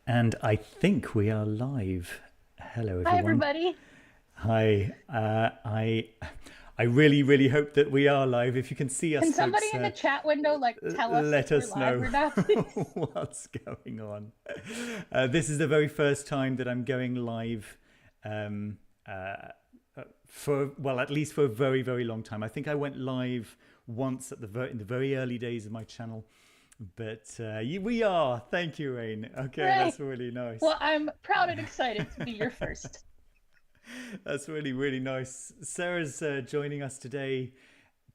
And I think we are live. Hello, Hi, everyone. everybody. Hi. I really, really hope that we are live. If you can see us, Can somebody folks, in the chat window tell us if let we're us live know or not, please? what's going on. This is the very first time that I'm going live um, uh, for, well, at least for a very, very long time. I think I went live once in the very early days of my channel. But we are. Thank you, Rain. Okay, Hooray! that's really nice. Well, I'm proud and excited to be your first. That's really, really nice. Sarah's joining us today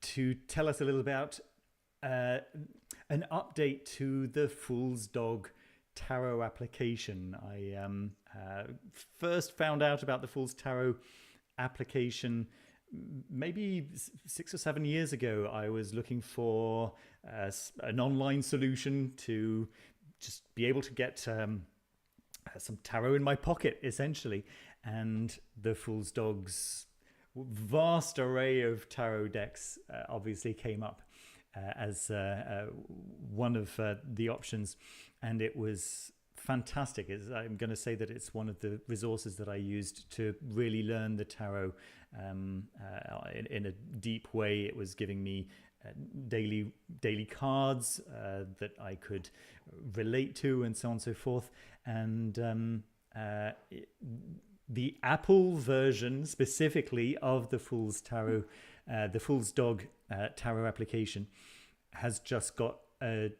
to tell us a little about uh, an update to the Fool's Dog Tarot application. I first found out about the Fool's Tarot application maybe 6 or 7 years ago. I was looking for an online solution to just be able to get some tarot in my pocket, essentially. And the Fool's Dog's vast array of tarot decks obviously came up as one of the options. And it was fantastic. I'm going to say that it's one of the resources that I used to really learn the tarot in a deep way. It was giving me daily cards that I could relate to, and so on and so forth. And the Apple version specifically of the Fool's Tarot, the Fool's Dog Tarot application, has just got a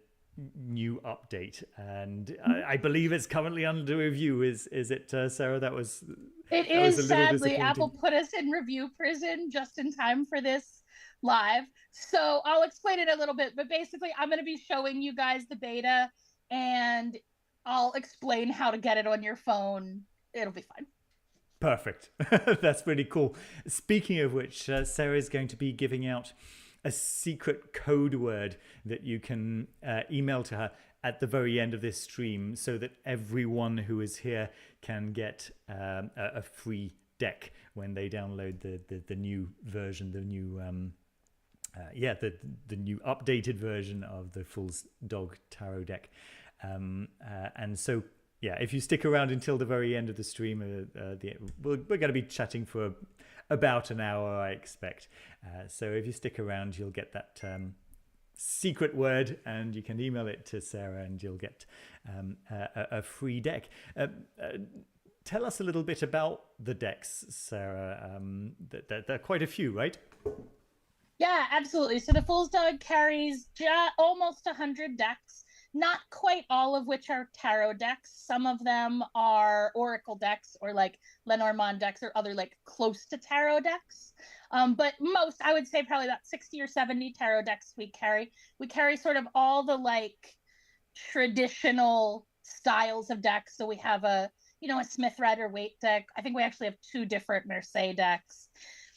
new update, and I believe it's currently under review. Is it, Sarah? It That was a is little sadly, disappointing. Apple put us in review prison just in time for this live. So I'll explain it a little bit, but basically, I'm going to be showing you guys the beta and I'll explain how to get it on your phone. It'll be fine. Perfect. That's really cool. Speaking of which, Sarah is going to be giving out a secret code word that you can email to her at the very end of this stream, so that everyone who is here can get a free deck when they download the new version, the new the new updated version of the Fool's Dog Tarot deck. And so, yeah, if you stick around until the very end of the stream, we're going to be chatting for about an hour, I expect. So if you stick around, you'll get that secret word, and you can email it to Sarah, and you'll get a free deck. Tell us a little bit about the decks, Sarah. There are quite a few, right? Yeah, absolutely. So the Fool's Dog carries almost 100 decks, not quite all of which are tarot decks. Some of them are oracle decks or like Lenormand decks or other like close to tarot decks. But most, I would say probably about 60 or 70 tarot decks we carry. We carry sort of all the like traditional styles of decks. So we have a Smith Rider Waite deck. I think we actually have two different Mercedes decks.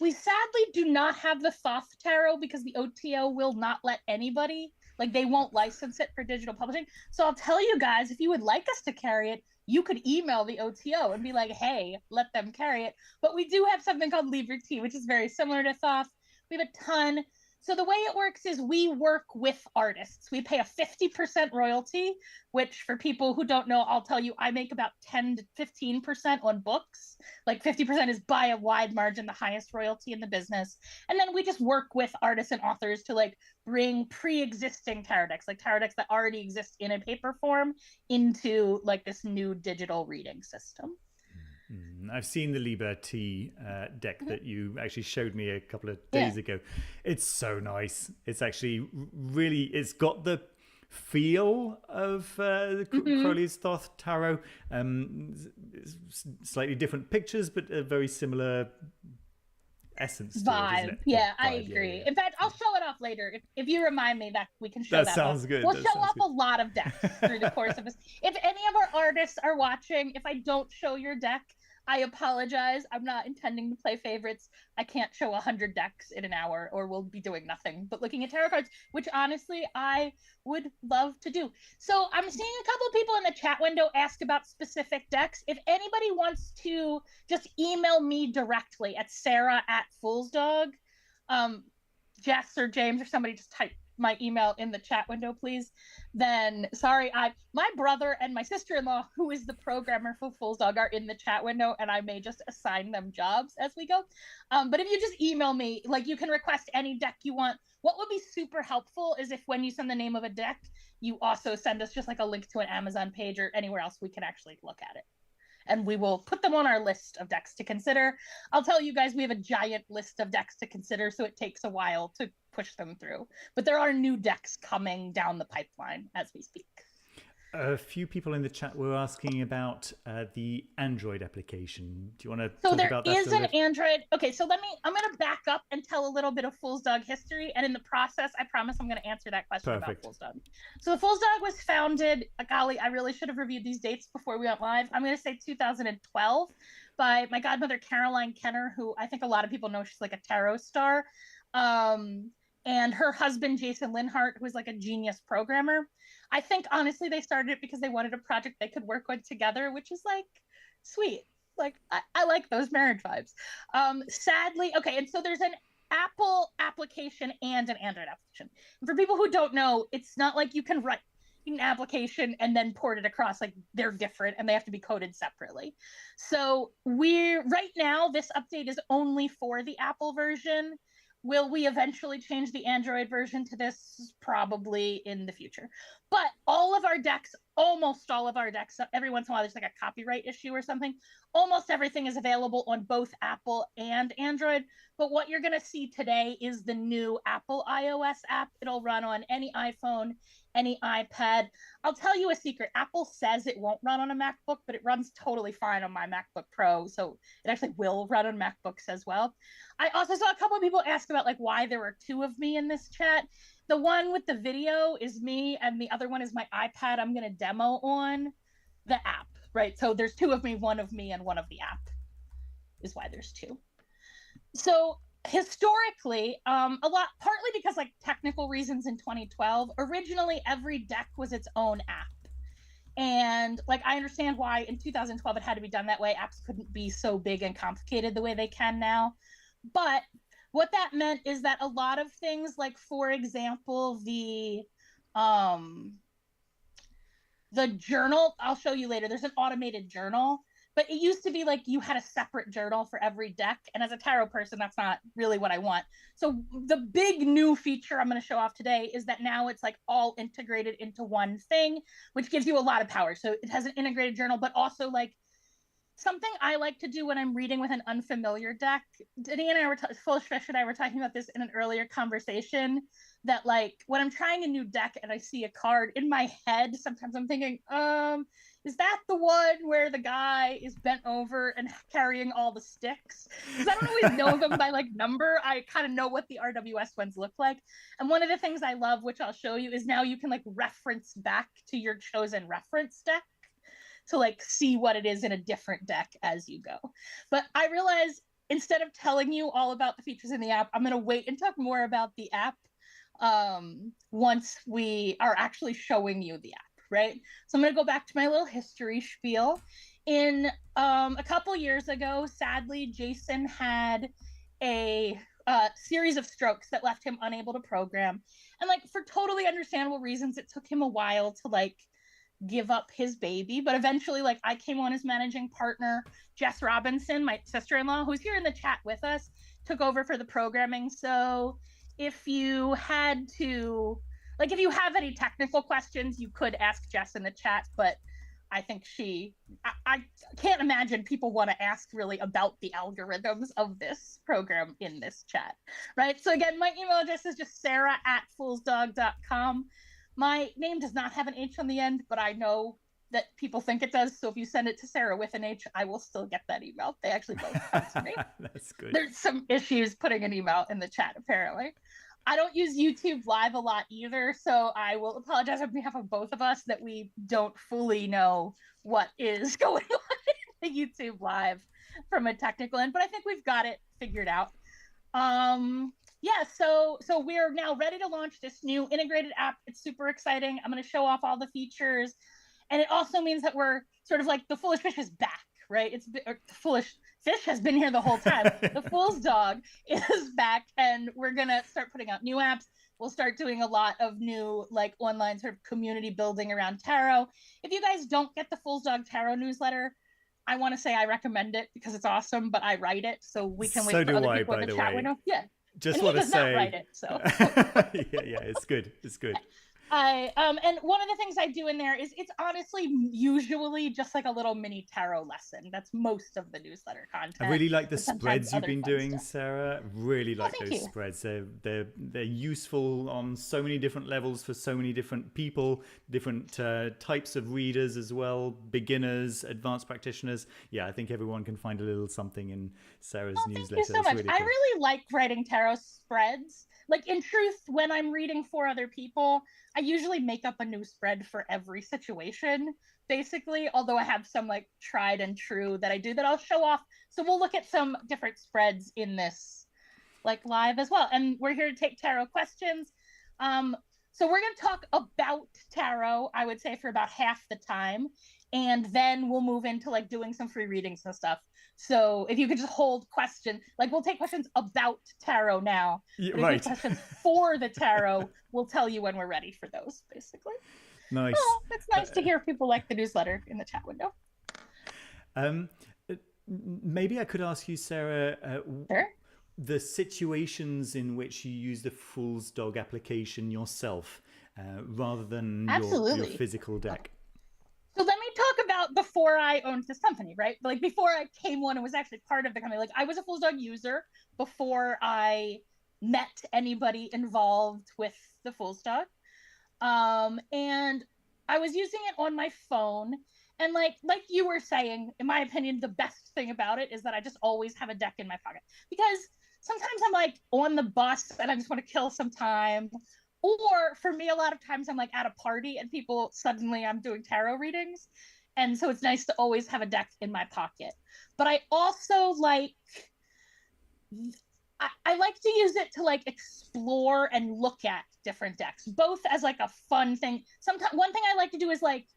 We sadly do not have the Thoth Tarot because the OTO will not let anybody, like, they won't license it for digital publishing. So I'll tell you guys, if you would like us to carry it, you could email the OTO and be like, hey, let them carry it. But we do have something called Liberty, which is very similar to Thoth. We have a ton. So the way it works is we work with artists. We pay a 50% royalty, which for people who don't know, I'll tell you, I make about 10 to 15% on books. Like 50% is by a wide margin the highest royalty in the business. And then we just work with artists and authors to like bring pre-existing tarot decks, like tarot decks that already exist in a paper form, into like this new digital reading system. I've seen the Liberty deck Mm-hmm. that you actually showed me a couple of Yeah. days ago. It's so nice. It's actually really, it's got the feel of Mm-hmm. Crowley's Thoth Tarot. Slightly different pictures, but a very similar essence to it, isn't Vibe. it? Yeah, Yeah, I vibe. Yeah, yeah, agree. yeah. In fact, I'll show it off later. If you remind me that we can show That that off. sounds good. We'll That show sounds off good. a lot of decks through the course of this. If any of our artists are watching, if I don't show your deck, I apologize. I'm not intending to play favorites. I can't show 100 decks in an hour, or we'll be doing nothing but looking at tarot cards, which honestly I would love to do. So I'm seeing a couple of people in the chat window ask about specific decks. If anybody wants to just email me directly at Sarah at Foolsdog, um, Jess or James or somebody just type my email in the chat window, please, then sorry, my brother and my sister-in-law, who is the programmer for Fool's Dog, are in the chat window, and I may just assign them jobs as we go. But if you just email me, like, you can request any deck you want. What would be super helpful is if when you send the name of a deck, you also send us just like a link to an Amazon page or anywhere else we can actually look at it. And we will put them on our list of decks to consider. I'll tell you guys, we have a giant list of decks to consider, so it takes a while to push them through. But there are new decks coming down the pipeline as we speak. A few people in the chat were asking about the Android application. Do you want to talk about that? So there is an Android. Okay, so I'm going to back up and tell a little bit of Fool's Dog history. And in the process, I promise I'm going to answer that question about Fool's Dog. So the Fool's Dog was founded, golly, I really should have reviewed these dates before we went live. I'm going to say 2012 by my godmother, Caroline Kenner, who I think a lot of people know. She's like a tarot star. And her husband, Jason Linhart, who is like a genius programmer. I think, honestly, they started it because they wanted a project they could work on together, which is, like, sweet. Like, I like those marriage vibes. Sadly, okay, and so there's an Apple application and an Android application. And for people who don't know, it's not like you can write an application and then port it across. Like, they're different, and they have to be coded separately. So right now, this update is only for the Apple version. Will we eventually change the Android version to this? Probably in the future. But all of our decks, almost all of our decks, every once in a while there's like a copyright issue or something. Almost everything is available on both Apple and Android. But what you're going to see today is the new Apple iOS app. It'll run on any iPhone, any iPad. I'll tell you a secret. Apple says it won't run on a MacBook, but it runs totally fine on my MacBook Pro. So it actually will run on MacBooks as well. I also saw a couple of people ask about like why there were two of me in this chat. The one with the video is me, and the other one is my iPad I'm going to demo on the app, right? So there's two of me, one of me, and one of the app is why there's two. So historically, partly because like technical reasons in 2012, originally every deck was its own app. And like, I understand why in 2012 it had to be done that way. Apps couldn't be so big and complicated the way they can now. But what that meant is that a lot of things, like, for example, the journal, I'll show you later, there's an automated journal, but it used to be like you had a separate journal for every deck. And as a tarot person, that's not really what I want. So the big new feature I'm going to show off today is that now it's like all integrated into one thing, which gives you a lot of power. So it has an integrated journal, but also like something I like to do when I'm reading with an unfamiliar deck. Denny and I Foolish Fish and I were talking about this in an earlier conversation, that like when I'm trying a new deck and I see a card in my head, sometimes I'm thinking, is that the one where the guy is bent over and carrying all the sticks? Because I don't always know them by like number. I kind of know what the RWS ones look like. And one of the things I love, which I'll show you, is now you can like reference back to your chosen reference deck to like see what it is in a different deck as you go. But I realize instead of telling you all about the features in the app, I'm going to wait and talk more about the app once we are actually showing you the app, right? So I'm going to go back to my little history spiel. In a couple years ago, sadly, Jason had a series of strokes that left him unable to program. And like, for totally understandable reasons, it took him a while to like give up his baby, but eventually like I came on as managing partner. Jess Robinson, my sister-in-law, who's here in the chat with us, took over for the programming. So if you had to, like, if you have any technical questions, you could ask Jess in the chat, but I think I can't imagine people want to ask really about the algorithms of this program in this chat, right? So again, my email address is just sarah@foolsdog.com. My name does not have an H on the end, but I know that people think it does. So if you send it to Sarah with an H, I will still get that email. They actually both answer me. That's good. There's some issues putting an email in the chat, apparently. I don't use YouTube Live a lot either, so I will apologize on behalf of both of us that we don't fully know what is going on in the YouTube Live from a technical end, but I think we've got it figured out. Yeah, so we're now ready to launch this new integrated app. It's super exciting. I'm going to show off all the features. And it also means that we're sort of like the Foolish Fish is back, right? Foolish Fish has been here the whole time. The Fool's Dog is back, and we're going to start putting out new apps. we'll start doing a lot of new like online sort of community building around tarot. If you guys don't get the Fool's Dog Tarot newsletter, I want to say I recommend it because it's awesome, but I write it, so we can wait for other people in the chat window. Yeah, just and want he to does say, not write it, so yeah, it's good. It's good. And one of the things I do in there is it's honestly usually just like a little mini tarot lesson. That's most of the newsletter content. I really like the spreads you've been doing, Sarah. Really like those spreads. They're useful on so many different levels for so many different people, different types of readers as well, beginners, advanced practitioners. Yeah, I think everyone can find a little something in Sarah's newsletter. Thank you so much. Really cool. I really like writing tarot spreads. Like in truth, when I'm reading for other people, I usually make up a new spread for every situation, basically, although I have some like tried and true that I do that I'll show off. So we'll look at some different spreads in this like live as well. And we're here to take tarot questions. So we're going to talk about tarot, I would say, for about half the time. And then we'll move into like doing some free readings and stuff. So if you could just hold questions, like we'll take questions about tarot now. Yeah, right. Questions for the tarot, we'll tell you when we're ready for those, basically. Nice. Oh, it's nice to hear people like the newsletter in the chat window. Maybe I could ask you, Sarah, sure. The situations in which you use the Fool's Dog application yourself rather than your physical deck. So let me talk about before I owned this company, right? Like before I came on and was actually part of the company. Like I was a Fool's Dog user before I met anybody involved with the Fool's Dog. And I was using it on my phone. And like you were saying, in my opinion, the best thing about it is that I just always have a deck in my pocket. Because sometimes I'm like on the bus and I just want to kill some time. Or for me, a lot of times I'm like at a party and people suddenly I'm doing tarot readings. And so it's nice to always have a deck in my pocket. But I also like, I like to use it to like explore and look at different decks, both as like a fun thing. Sometimes one thing I like to do is like,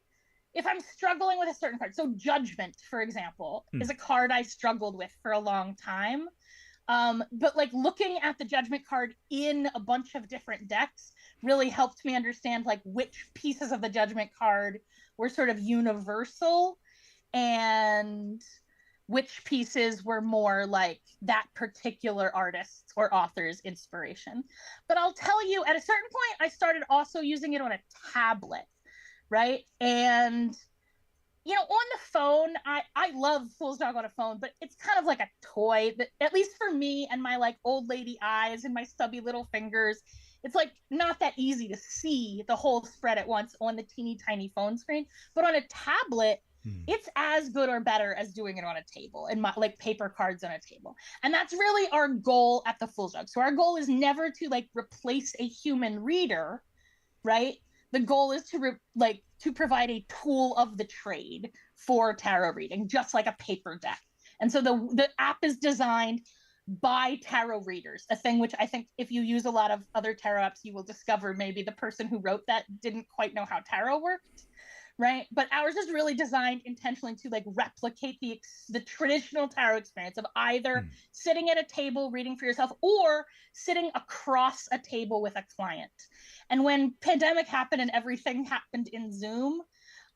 if I'm struggling with a certain card, so Judgment, for example, is a card I struggled with for a long time. But like looking at the Judgment card in a bunch of different decks really helped me understand like which pieces of the Judgment card were sort of universal and which pieces were more like that particular artist's or author's inspiration. But I'll tell you, at a certain point, I started also using it on a tablet, right? And you know, on the phone, I love Fool's Dog on a phone, but it's kind of like a toy that, at least for me and my like old lady eyes and my stubby little fingers, it's like not that easy to see the whole spread at once on the teeny tiny phone screen. But on a tablet, it's as good or better as doing it on a table and like paper cards on a table. And that's really our goal at the Fool's Dog. So our goal is never to like replace a human reader, right? The goal is to provide a tool of the trade for tarot reading, just like a paper deck. And so the app is designed by tarot readers, a thing which I think if you use a lot of other tarot apps, you will discover maybe the person who wrote that didn't quite know how tarot worked, right? But ours is really designed intentionally to like replicate the traditional tarot experience of either sitting at a table reading for yourself or sitting across a table with a client. And when pandemic happened and everything happened in Zoom,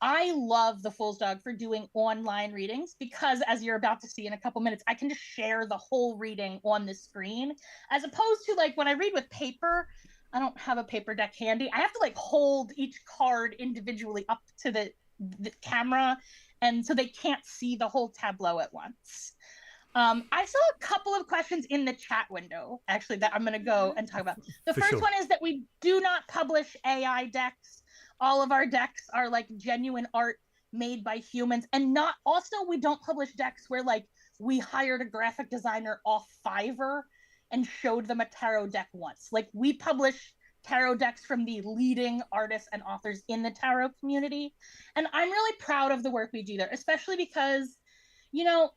I love the Fool's Dog for doing online readings because, as you're about to see in a couple minutes, I can just share the whole reading on the screen, as opposed to like when I read with paper, I don't have a paper deck handy. I have to like hold each card individually up to the camera, and so they can't see the whole tableau at once. I saw a couple of questions in the chat window, actually, that I'm going to go and talk about. The first one is that we do not publish AI decks. All of our decks are like genuine art made by humans. And we don't publish decks where like we hired a graphic designer off Fiverr and showed them a tarot deck once. Like we publish tarot decks from the leading artists and authors in the tarot community. And I'm really proud of the work we do there, especially because, you know,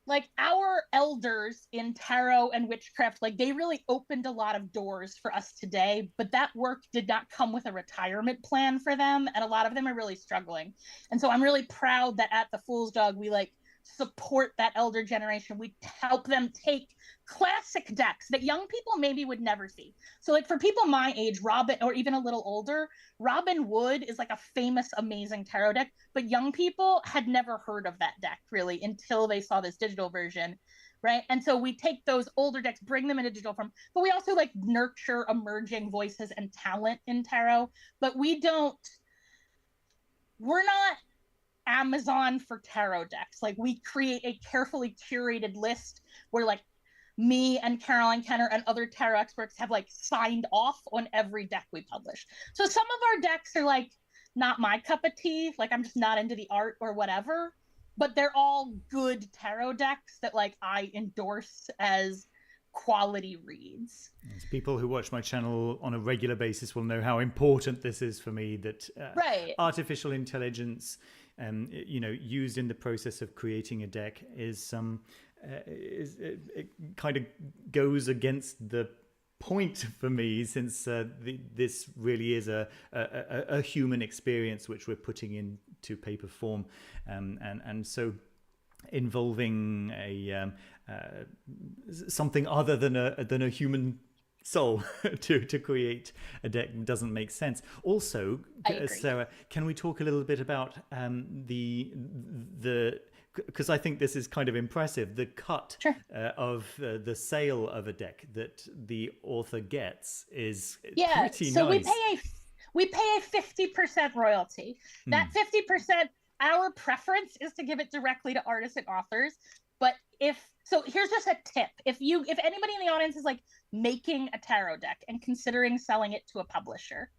like our elders in tarot and witchcraft, like they really opened a lot of doors for us today, but that work did not come with a retirement plan for them. And a lot of them are really struggling. And so I'm really proud that at the Fool's Dog, we like support that elder generation. We help them take classic decks that young people maybe would never see. So like for people my age, Robin, or even a little older, Robin Wood is like a famous, amazing tarot deck, but young people had never heard of that deck really until they saw this digital version. Right. And so we take those older decks, bring them into digital form, but we also like nurture emerging voices and talent in tarot. But we're not Amazon for tarot decks. Like we create a carefully curated list where like me and Caroline Kenner and other tarot experts have like signed off on every deck we publish. So some of our decks are like not my cup of tea. Like I'm just not into the art or whatever, but they're all good tarot decks that like I endorse as quality reads. As people who watch my channel on a regular basis will know how important this is for me, that right. artificial intelligence used in the process of creating a deck is it kind of goes against the point for me, since this really is a human experience which we're putting into paper form, and so involving something other than a human soul to create a deck doesn't make sense. Also, Sarah, can we talk a little bit about the because I think this is kind of impressive, the cut Sure. Of the sale of a deck that the author gets is pretty nice. So we pay a 50% royalty. That 50%, our preference is to give it directly to artists and authors. But here's just a tip. If anybody in the audience is like making a tarot deck and considering selling it to a publisher,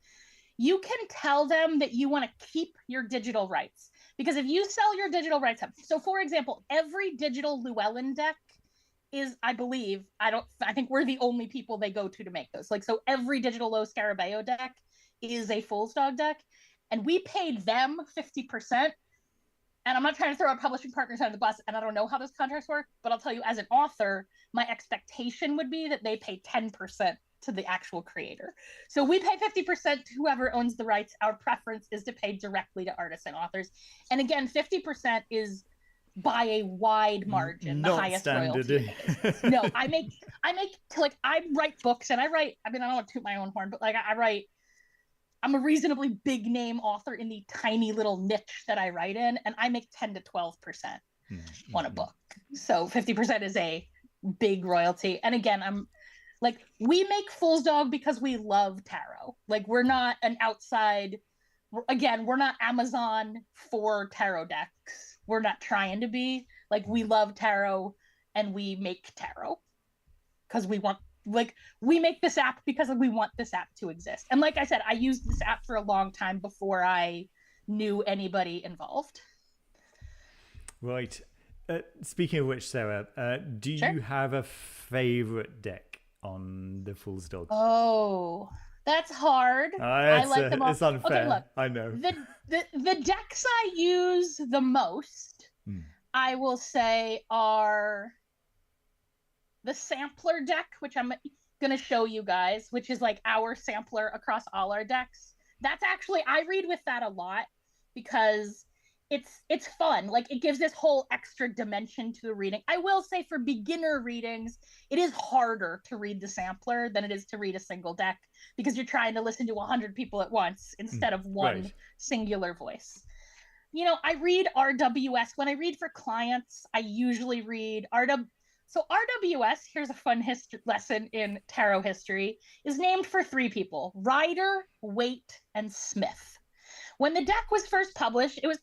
you can tell them that you want to keep your digital rights. Because if you sell your digital rights up, so for example, every digital Llewellyn deck is, I believe, I think we're the only people they go to make those. Like, so every digital Lo Scarabeo deck is a Fool's Dog deck, and we paid them 50%. And I'm not trying to throw our publishing partners under the bus, and I don't know how those contracts work, but I'll tell you, as an author, my expectation would be that they pay 10% to the actual creator. So we pay 50% to whoever owns the rights. Our preference is to pay directly to artists and authors. And again, 50% is by a wide margin the highest royalty. No, I write books, and I don't want to toot my own horn, but like I'm a reasonably big name author in the tiny little niche that I write in, and I make 10 to 12% on a book. So 50% is a big royalty. And again, I'm like, we make Fool's Dog because we love tarot. Like, we're not an outside, again, we're not Amazon for tarot decks. We're not trying to be. Like, we love tarot and we make tarot because we make this app because we want this app to exist. And like I said, I used this app for a long time before I knew anybody involved. Right. Speaking of which, Sarah, do you have a favorite deck on the Fool's Dog? Oh, that's hard. I like them all. It's unfair. Okay, look, I know. The decks I use the most, I will say, are the sampler deck, which I'm going to show you guys, which is like our sampler across all our decks. That's actually, I read with that a lot because it's fun. Like, it gives this whole extra dimension to the reading. I will say, for beginner readings, it is harder to read the sampler than it is to read a single deck, because you're trying to listen to 100 people at once instead of one singular voice. You know, I read RWS. When I read for clients, I usually read RW. So RWS, here's a fun lesson in tarot history, is named for 3 people: Rider, Waite, and Smith. When the deck was first published, it was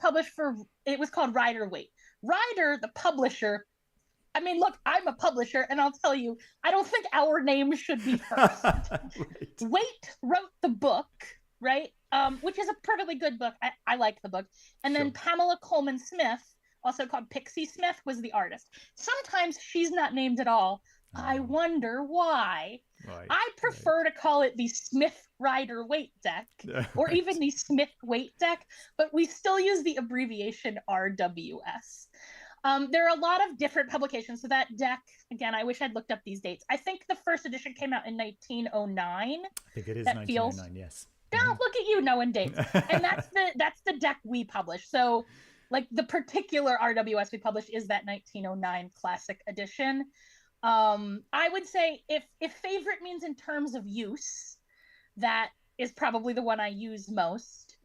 called Rider Waite. Rider, the publisher, I mean, look, I'm a publisher, and I'll tell you, I don't think our name should be first. Waite wrote the book, right? Which is a perfectly good book. I like the book. And then Pamela Coleman Smith, also called Pixie Smith, was the artist. Sometimes she's not named at all. I wonder why. I prefer to call it the Smith Rider Waite deck, or even the Smith Waite deck, but we still use the abbreviation RWS. There are a lot of different publications. So that deck, again, I wish I'd looked up these dates. I think the first edition came out in 1909. I think it is 1909, yes. No, look at you knowing dates. And that's the deck we publish. So like the particular RWS we published is that 1909 classic edition. I would say if favorite means in terms of use, that is probably the one I use most.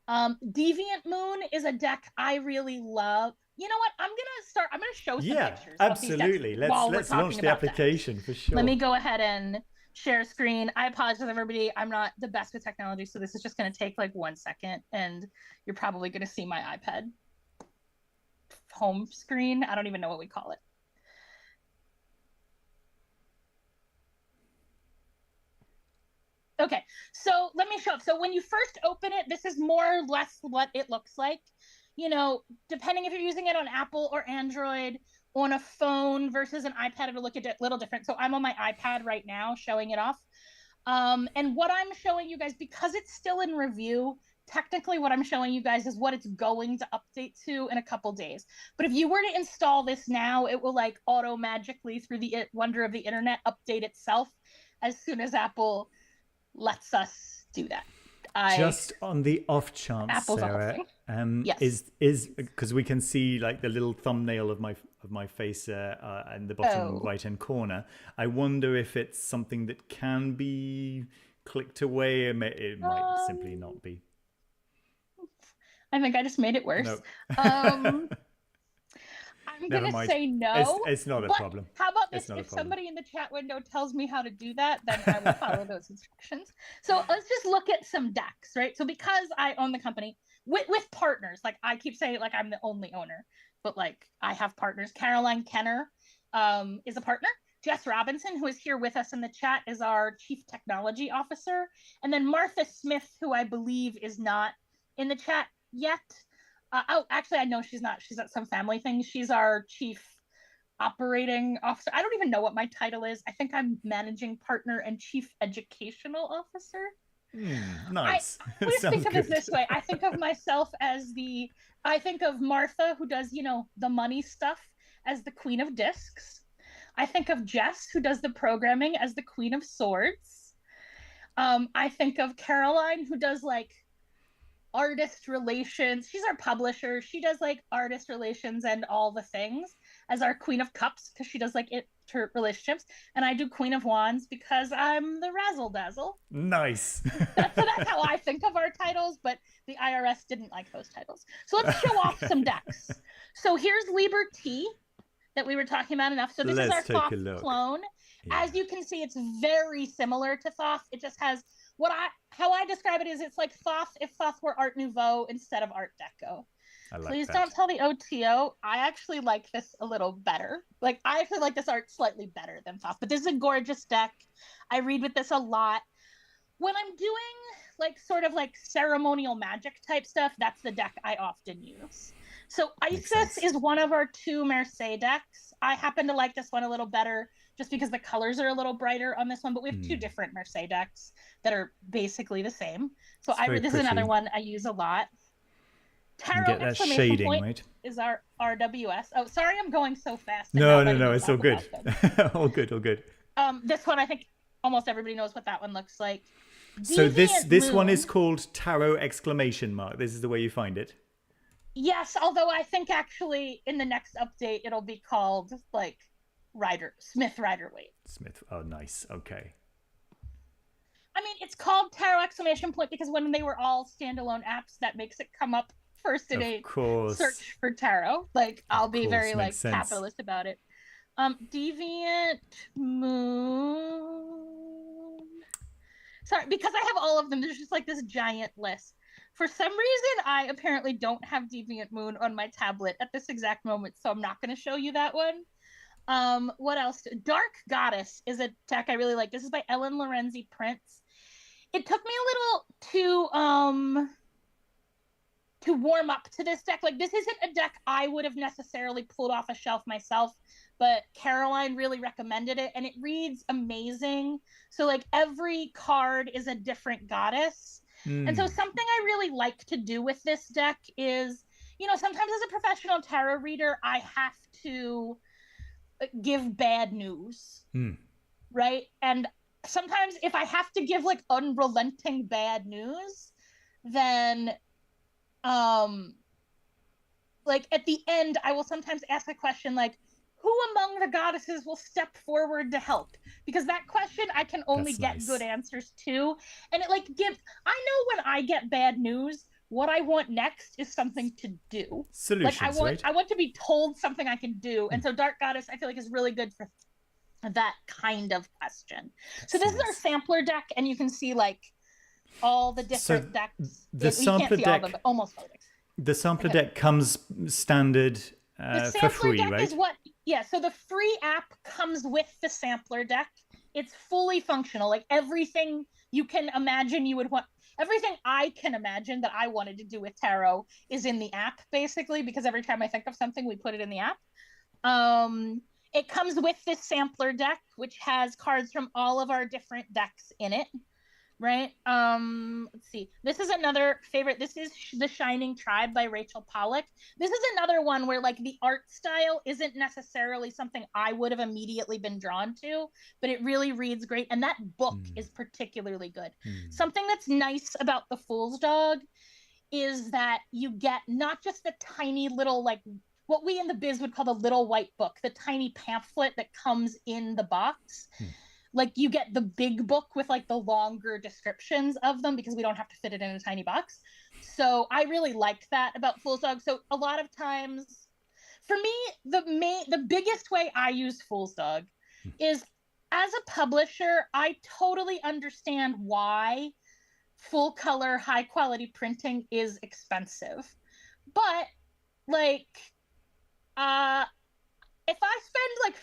Deviant Moon is a deck I really love. You know what? I'm gonna show some pictures absolutely. of these decks Let's launch the application decks. for sure. Let me go ahead and share screen. I apologize, everybody. I'm not the best with technology, so this is just gonna take like 1 second, and you're probably gonna see my iPad home screen. I don't even know what we call it. Okay, so let me show up. So when you first open it, this is more or less what it looks like. You know, depending if you're using it on Apple or Android, on a phone versus an iPad, it'll look a little different. So I'm on my iPad right now showing it off. And what I'm showing you guys, because it's still in review, technically what I'm showing you guys is what it's going to update to in a couple days. But if you were to install this now, it will like auto magically through the wonder of the internet update itself as soon as Apple lets us do that. Just on the off chance, Apple's Sarah, yes. is because we can see like the little thumbnail of my face in the bottom right hand corner. I wonder if it's something that can be clicked away. It might simply not be. I think I just made it worse. No. I'm going to say no. It's not a problem. How about this? If somebody in the chat window tells me how to do that, then I will follow those instructions. So let's just look at some decks, right? So because I own the company with partners, like I keep saying like I'm the only owner, but like I have partners. Caroline Kenner is a partner. Jess Robinson, who is here with us in the chat, is our Chief Technology Officer. And then Martha Smith, who I believe is not in the chat yet. Actually, I know she's not. She's at some family thing. She's our Chief Operating Officer. I don't even know what my title is. I think I'm Managing Partner and Chief Educational Officer. Nice. I always think of it this way. I think of myself as I think of Martha, who does, you know, the money stuff, as the Queen of Discs. I think of Jess, who does the programming, as the Queen of Swords. I think of Caroline, who does like artist relations. She's our publisher. She does like artist relations and all the things, as our Queen of Cups, because she does like relationships. And I do Queen of Wands because I'm the razzle dazzle. Nice. That's how I think of our titles, but the IRS didn't like those titles. So let's show off some decks. So here's Liberty that we were talking about enough. So this is our Thoth clone. Yeah. As you can see, it's very similar to Thoth. It just has how I describe it is it's like Thoth if Thoth were Art Nouveau instead of Art Deco. Please don't tell the OTO. I actually like this a little better. Like I actually like this art slightly better than Thoth, but this is a gorgeous deck. I read with this a lot. When I'm doing like sort of like ceremonial magic type stuff, that's the deck I often use. So Isis is one of our 2 Mercedes decks. I happen to like this one a little better just because the colors are a little brighter on this one, but we have 2 different Mercedes decks that are basically the same. So this is another one I use a lot. Tarot exclamation point right? is our RWS. Oh, sorry, I'm going so fast. No, it's all good. all good. This one, I think almost everybody knows what that one looks like. So this one is called Tarot exclamation mark. This is the way you find it. Yes, although I think actually in the next update it'll be called like Smith Rider-Waite. Smith. Oh, nice. Okay. I mean, it's called Tarot exclamation point because when they were all standalone apps, that makes it come up first in a search for tarot. Like I'll be very like capitalist about it. Deviant Moon. Sorry, because I have all of them. There's just like this giant list. For some reason, I apparently don't have Deviant Moon on my tablet at this exact moment, so I'm not going to show you that one. What else? Dark Goddess is a deck I really like. This is by Ellen Lorenzi Prince. It took me a little to warm up to this deck. Like, this isn't a deck I would have necessarily pulled off a shelf myself, but Caroline really recommended it, and it reads amazing. So, like, every card is a different goddess. And so something I really like to do with this deck is, you know, sometimes as a professional tarot reader, I have to give bad news, right? And sometimes if I have to give like unrelenting bad news, then like at the end, I will sometimes ask a question like, who among the goddesses will step forward to help? Because that question I can only That's get nice. good answers to. And it like gives, I know when I get bad news, what I want next is something to do. Like Solutions, right? I want to be told something I can do. And so Dark Goddess, I feel like is really good for that kind of question. So That's this is our nice. sampler deck, and you can see like all the So different decks. the You can't sampler see all of them, deck, but almost all the decks. the sampler Okay. deck comes standard The for sampler free, deck right? is what, yeah, so the free app comes with the sampler deck. It's fully functional. Like everything you can imagine you would want, everything I can imagine that I wanted to do with tarot is in the app, basically, because every time I think of something, we put it in the app. It comes with this sampler deck, which has cards from all of our different decks in it. Right. Let's see. This is another favorite. This is The Shining Tribe by Rachel Pollack. This is another one where like the art style isn't necessarily something I would have immediately been drawn to, but it really reads great. And that book is particularly good. Something that's nice about the Fool's Dog is that you get not just the tiny little like what we in the biz would call the little white book, the tiny pamphlet that comes in the box. Like you get the big book with like the longer descriptions of them because we don't have to fit it in a tiny box. So I really like that about Fool's Dog. So a lot of times for me, the biggest way I use Fool's Dog is as a publisher, I totally understand why full color, high quality printing is expensive. But like if I spend like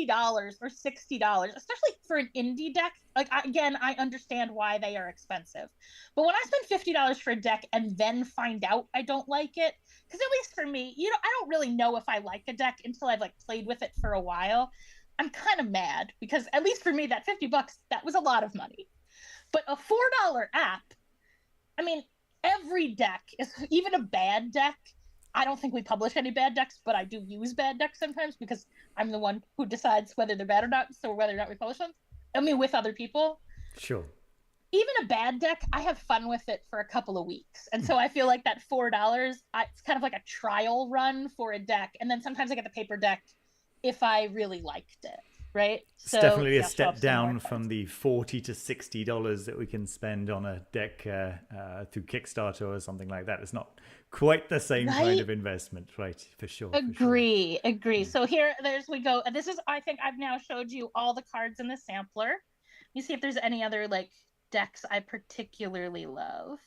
$50 or $60, especially for an indie deck, like again, I understand why they are expensive. But when I spend $50 for a deck and then find out I don't like it, because at least for me, you know, I don't really know if I like a deck until I've like played with it for a while. I'm kind of mad because at least for me, that $50, that was a lot of money. But a $4 app, I mean, every deck is even a bad deck. I don't think we publish any bad decks, but I do use bad decks sometimes because I'm the one who decides whether they're bad or not, so whether or not we publish them. I mean, with other people. Sure. Even a bad deck, I have fun with it for a couple of weeks. And so I feel like that $4, it's kind of like a trial run for a deck. And then sometimes I get the paper deck if I really liked it, right? It's so definitely a I'll step down from the $40 to $60 that we can spend on a deck through Kickstarter or something like that. It's not quite the same kind of investment, right? For sure. Agree. So here, we go. This is, I think I've now showed you all the cards in the sampler. Let me see if there's any other like decks I particularly love.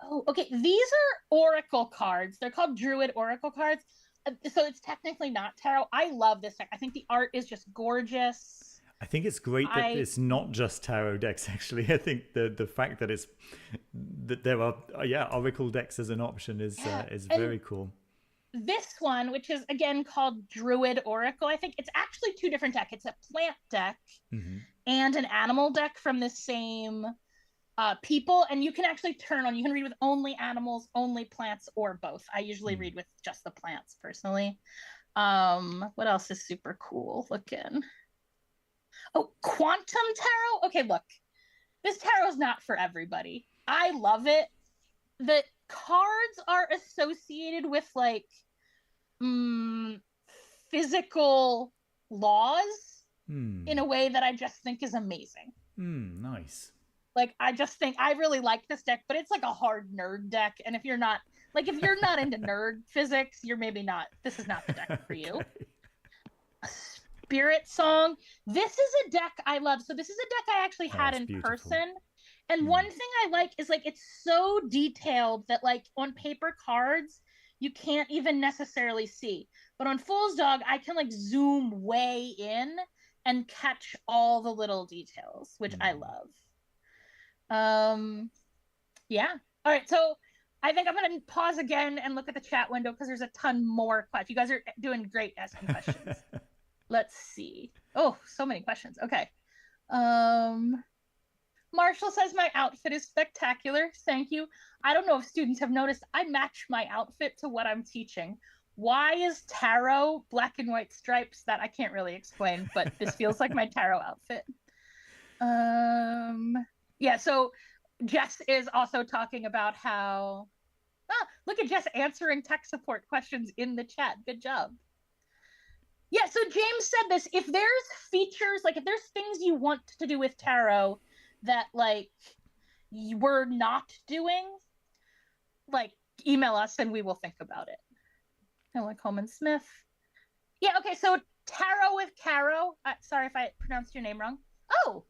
Oh, okay. These are Oracle cards. They're called Druid Oracle cards. So it's technically not tarot. I love this deck. I think the art is just gorgeous. I think it's great that it's not just tarot decks. Actually, I think the fact that there are Oracle decks as an option is very cool. This one, which is again called Druid Oracle, I think it's actually two different decks. It's a plant deck and an animal deck from the same people, and you can actually you can read with only animals, only plants, or both. I usually read with just the plants personally. What else is super cool looking? Oh, Quantum Tarot. Okay, look, this tarot is not for everybody. I love it. The cards are associated with like physical laws in a way that I just think is amazing. Nice. Like I just think I really like this deck, but it's like a hard nerd deck. And if you're not into nerd physics, you're maybe not. This is not the deck for you. Spirit Song. This is a deck I love. So this is a deck I actually had in person. And one thing I like is like it's so detailed that like on paper cards you can't even necessarily see. But on Fool's Dog, I can like zoom way in and catch all the little details, which I love. Yeah. All right. So I think I'm going to pause again and look at the chat window because there's a ton more questions. You guys are doing great asking questions. Let's see. Oh, so many questions. Okay. Marshall says my outfit is spectacular. Thank you. I don't know if students have noticed. I match my outfit to what I'm teaching. Why is tarot black and white stripes? That I can't really explain, but this feels like my tarot outfit. Yeah, so Jess is also talking about how Look at Jess answering tech support questions in the chat. Good job. Yeah, so James said this. If there's features, like if there's things you want to do with tarot that like we're not doing, like email us and we will think about it. Helen Coleman Smith. Yeah, okay, so Tarot with Caro. Sorry if I pronounced your name wrong. Oh,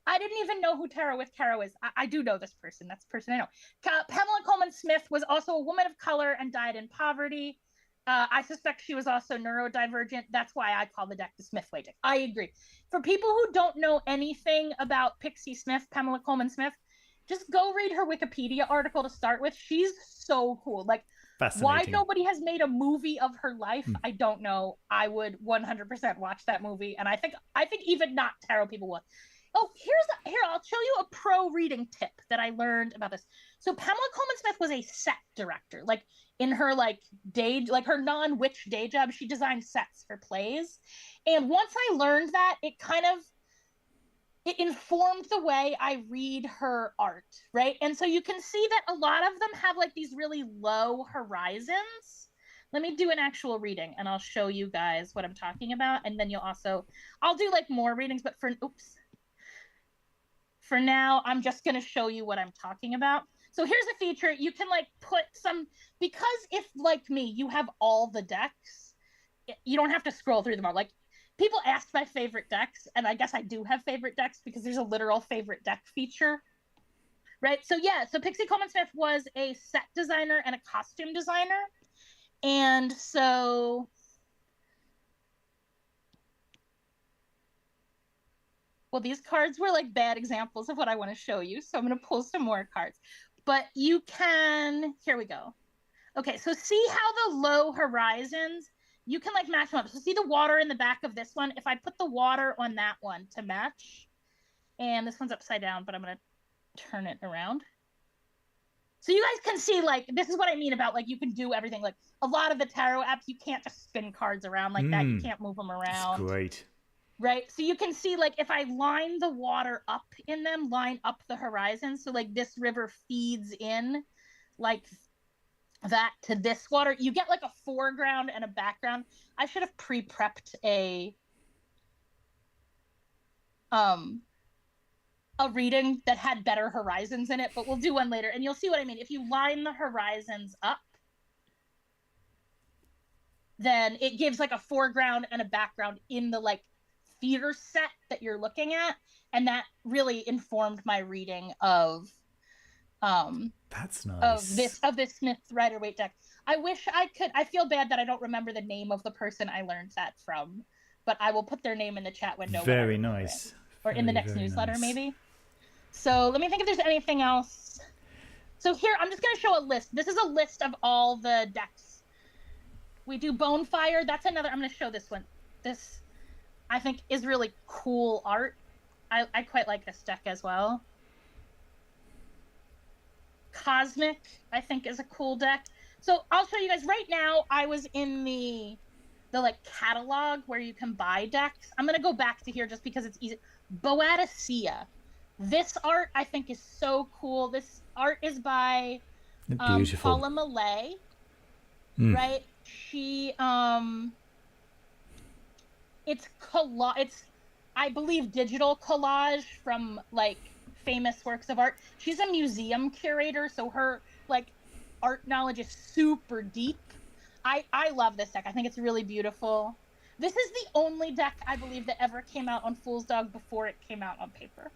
I didn't even know who Tarot with Caro is. I do know this person. That's the person I know. Pamela Coleman Smith was also a woman of color and died in poverty. I suspect she was also neurodivergent. That's why I call the deck the Smith Way deck. I agree. For people who don't know anything about Pixie Smith, Pamela Coleman Smith, just go read her Wikipedia article to start with. She's so cool. Like, why nobody has made a movie of her life, I don't know. I would 100% watch that movie, and I think even not tarot people would. Oh, here I'll show you a pro reading tip that I learned about this. So Pamela Coleman Smith was a set director. Like in her like her non-witch day job, she designed sets for plays. And once I learned that, it informed the way I read her art, right? And so you can see that a lot of them have like these really low horizons. Let me do an actual reading and I'll show you guys what I'm talking about. And then I'll do like more readings, but for now, I'm just going to show you what I'm talking about. So here's a feature. You can like put because if like me, you have all the decks, you don't have to scroll through them all. Like people asked my favorite decks, and I guess I do have favorite decks because there's a literal favorite deck feature, right? So yeah, so Pixie Coleman Smith was a set designer and a costume designer. And so well, these cards were like bad examples of what I want to show you. So I'm going to pull some more cards. But you can, here we go. Okay, so see how the low horizons, you can like match them up. So see the water in the back of this one? If I put the water on that one to match, and this one's upside down, but I'm going to turn it around. So you guys can see, like, this is what I mean about, like, you can do everything. Like, a lot of the tarot apps, you can't just spin cards around like that. You can't move them around. That's great. Right, so you can see like if I line the water up in them, line up the horizon, so like this river feeds in like that to this water, you get like a foreground and a background. I should have pre-prepped a reading that had better horizons in it, but we'll do one later and you'll see what I mean. If you line the horizons up, then it gives like a foreground and a background in the like theater set that you're looking at, and that really informed my reading of that's nice of this Smith Rider-Waite deck. I wish I could. I feel bad that I don't remember the name of the person I learned that from, but I will put their name in the chat window. Very nice. Or in the next newsletter, nice. Maybe. So let me think if there's anything else. So here, I'm just going to show a list. This is a list of all the decks. We do Bonefire. That's another. I'm going to show this one. This I think is really cool art. I quite like this deck as well. Cosmic, I think, is a cool deck. So I'll show you guys right now. I was in the like catalog where you can buy decks. I'm gonna go back to here just because it's easy. Boadicea. This art I think is so cool. This art is by Paula Millay. Right? She it's I believe digital collage from like famous works of art. She's a museum curator, so her like art knowledge is super deep. I love this deck. I think it's really beautiful. This is the only deck I believe that ever came out on Fool's Dog before it came out on paper.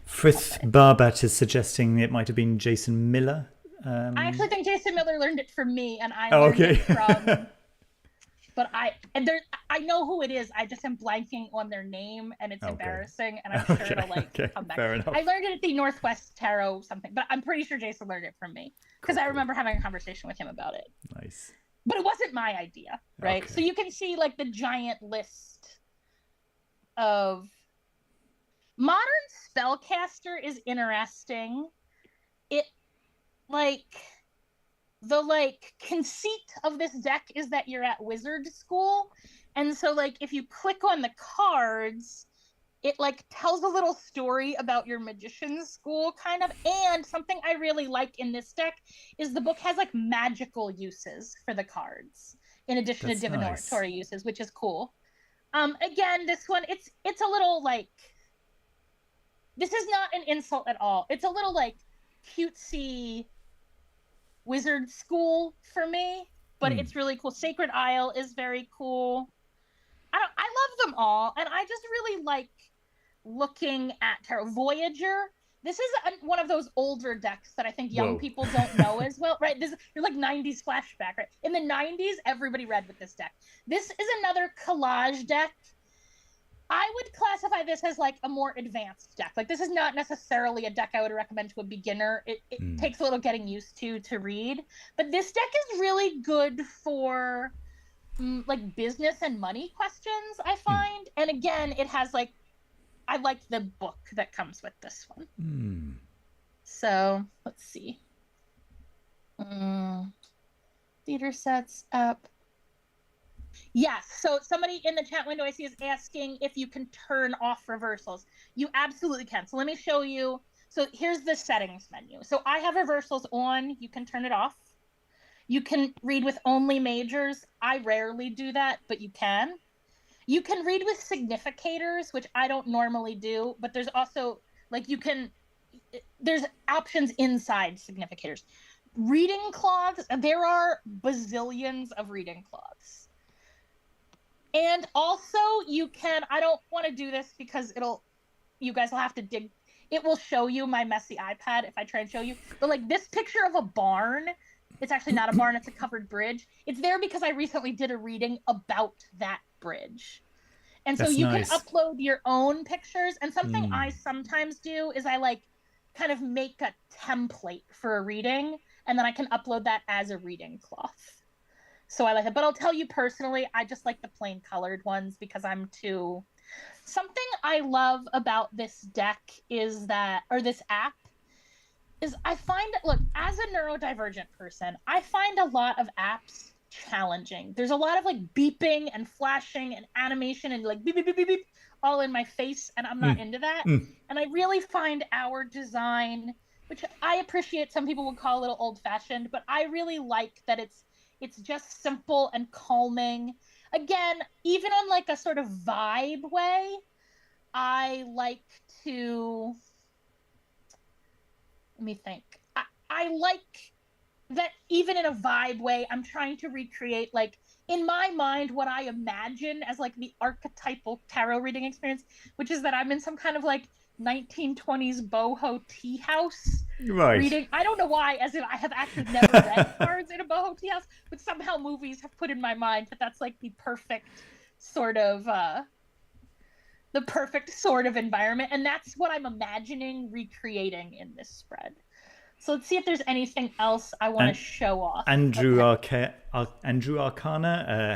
Frith Barbat is suggesting it might have been Jason Miller. I actually think Jason Miller learned it from me, and I learned it from. But I know who it is. I just am blanking on their name, and it's embarrassing. And I'm sure it'll like come back. Fair enough. I learned it at the Northwest Tarot something, but I'm pretty sure Jason learned it from me because I remember having a conversation with him about it. Nice. But it wasn't my idea, right? Okay. So you can see like the giant list of modern spellcaster is interesting. It like. The like conceit of this deck is that you're at wizard school, and so like if you click on the cards, it like tells a little story about your magician's school kind of. And something I really like in this deck is the book has like magical uses for the cards in addition to That's nice. divinatory uses, which is cool. Again, this one, it's a little like, this is not an insult at all. It's a little like cutesy wizard school for me, but it's really cool. Sacred Isle is very cool. I love them all, and I just really like looking at tarot. Voyager. This is one of those older decks that I think young people don't know as well, right? You're like 90s flashback, right? In the 90s, everybody read with this deck. This is another collage deck. I would classify this as like a more advanced deck. Like, this is not necessarily a deck I would recommend to a beginner. It takes a little getting used to read. But this deck is really good for like business and money questions, I find. And again, it has like, I like the book that comes with this one. So let's see. Theater sets up. Yes. So somebody in the chat window I see is asking if you can turn off reversals. You absolutely can. So let me show you. So here's the settings menu. So I have reversals on. You can turn it off. You can read with only majors. I rarely do that, but you can. You can read with significators, which I don't normally do, but there's also like there's options inside significators. Reading cloths, there are bazillions of reading cloths. And also you can, I don't want to do this because you guys will have to dig. It will show you my messy iPad if I try and show you. But like this picture of a barn, it's actually not a barn, it's a covered bridge. It's there because I recently did a reading about that bridge. And so you can upload your own pictures. And something I sometimes do is I like kind of make a template for a reading, and then I can upload that as a reading cloth. So I like it. But I'll tell you personally, I just like the plain colored ones because something I love about this deck is that, or this app, is I find, look, as a neurodivergent person, I find a lot of apps challenging. There's a lot of like beeping and flashing and animation and like beep, beep, beep, beep, beep, all in my face, and I'm not into that. And I really find our design, which I appreciate some people would call a little old-fashioned, but I really like that it's just simple and calming. Again, even on like a sort of vibe way, I like to, let me think. I like that even in a vibe way, I'm trying to recreate, like, in my mind, what I imagine as like the archetypal tarot reading experience, which is that I'm in some kind of like 1920s boho tea house reading. I don't know why, as if I have actually never read cards in a boho tea house, but somehow movies have put in my mind that that's like the perfect sort of environment, and that's what I'm imagining recreating in this spread. So let's see if there's anything else I want to show off. Andrew Arcana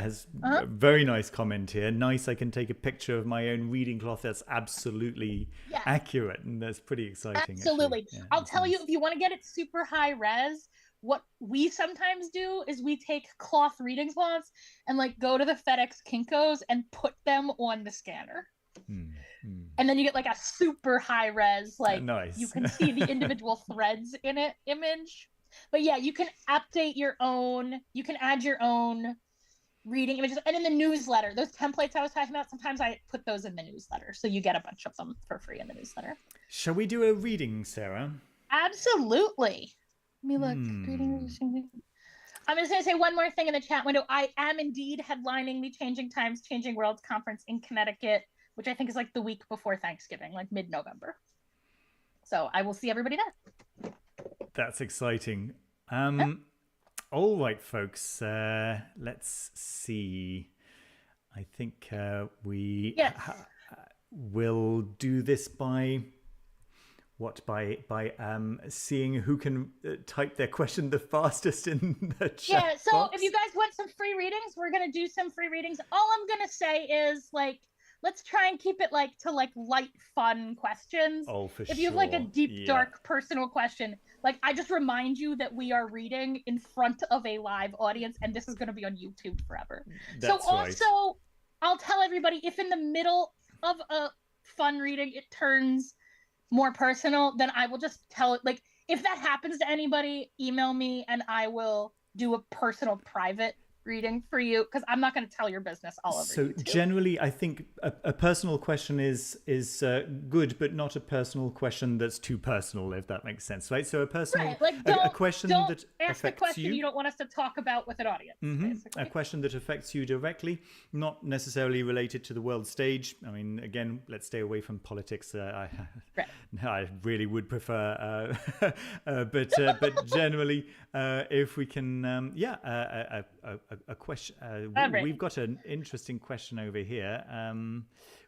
has a very nice comment here. Nice, I can take a picture of my own reading cloth. That's absolutely accurate, and that's pretty exciting. Absolutely. Yeah, I'll tell you, if you want to get it super high res, what we sometimes do is we take cloth reading cloths and like go to the FedEx Kinkos and put them on the scanner. And then you get like a super high res, like you can see the individual threads in it image. But yeah, you can update your own, you can add your own reading images. And in the newsletter, those templates I was talking about, sometimes I put those in the newsletter. So you get a bunch of them for free in the newsletter. Shall we do a reading, Sarah? Absolutely. Let me look. I'm just going to say one more thing in the chat window. I am indeed headlining the Changing Times, Changing Worlds conference in Connecticut, which I think is like the week before Thanksgiving, like mid-November. So I will see everybody there. That's exciting. All right, folks, let's see. I think we will do this by seeing who can type their question the fastest in the chat box. If you guys want some free readings, we're going to do some free readings. All I'm going to say is, like, let's try and keep it like to like light, fun questions. Oh, for sure. If you have like a deep, dark, personal question, like I just remind you that we are reading in front of a live audience, and this is going to be on YouTube forever. That's so also, I'll tell everybody, if in the middle of a fun reading, it turns more personal, then I will just tell it. Like, if that happens to anybody, email me and I will do a personal private reading for you, because I'm not going to tell your business all over So YouTube. generally, I think a personal question is good, but not a personal question that's too personal, if that makes sense, right? So a personal, Right, like a question don't that ask a affects question you. you don't want us to talk about with an audience, basically. A question that affects you directly, not necessarily related to the world stage. I mean, again, let's stay away from politics. Right. I really would prefer, but generally, if we can, a question. We've got an interesting question over here.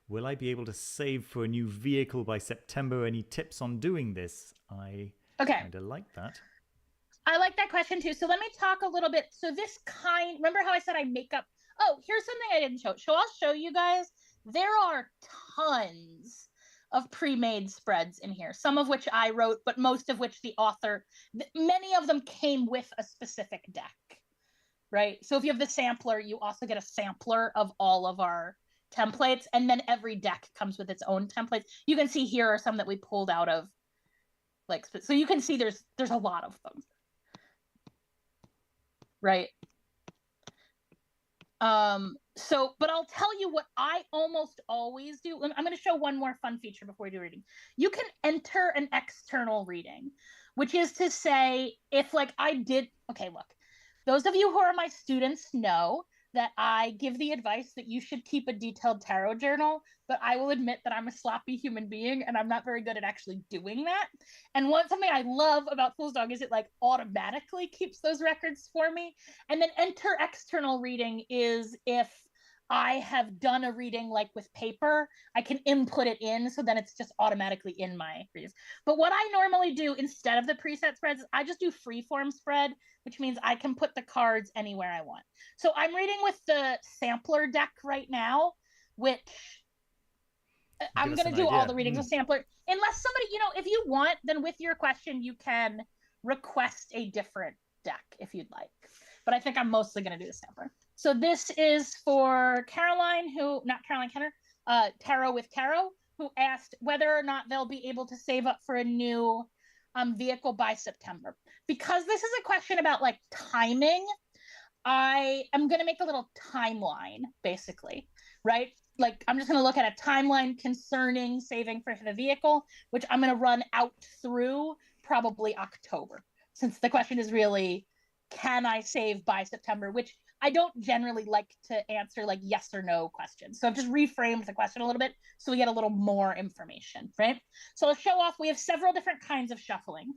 Will I be able to save for a new vehicle by September? Any tips on doing this? I kind of like that. I like that question too. So let me talk a little bit. So remember how I said I make up? Oh, here's something I didn't show. So I'll show you guys. There are tons of pre-made spreads in here, some of which I wrote, but most of which the author, many of them came with a specific deck, right? So if you have the sampler, you also get a sampler of all of our templates, and then every deck comes with its own templates. You can see here are some that we pulled out of, like, so you can see there's a lot of them, right? But I'll tell you what I almost always do. I'm going to show one more fun feature before we do reading. You can enter an external reading, which is to say, if like okay, look, those of you who are my students know that I give the advice that you should keep a detailed tarot journal, but I will admit that I'm a sloppy human being and I'm not very good at actually doing that. And something I love about Fool's Dog is it like automatically keeps those records for me. And then enter external reading is if I have done a reading like with paper, I can input it in, so then it's just automatically in my readings. But what I normally do instead of the preset spreads, I just do freeform spread, which means I can put the cards anywhere I want. So I'm reading with the sampler deck right now, which I'm going to do all the readings with sampler. Unless somebody, if you want, then with your question, you can request a different deck if you'd like. But I think I'm mostly going to do the sampler. So this is for Caroline, not Caroline Kenner, Tarot with Caro, who asked whether or not they'll be able to save up for a new vehicle by September. Because this is a question about like timing, I am going to make a little timeline, basically, right? Like I'm just going to look at a timeline concerning saving for the vehicle, which I'm going to run out through probably October, since the question is really, can I save by September, which I don't generally like to answer like yes or no questions. So I've just reframed the question a little bit so we get a little more information, right? So let's show off. We have several different kinds of shuffling.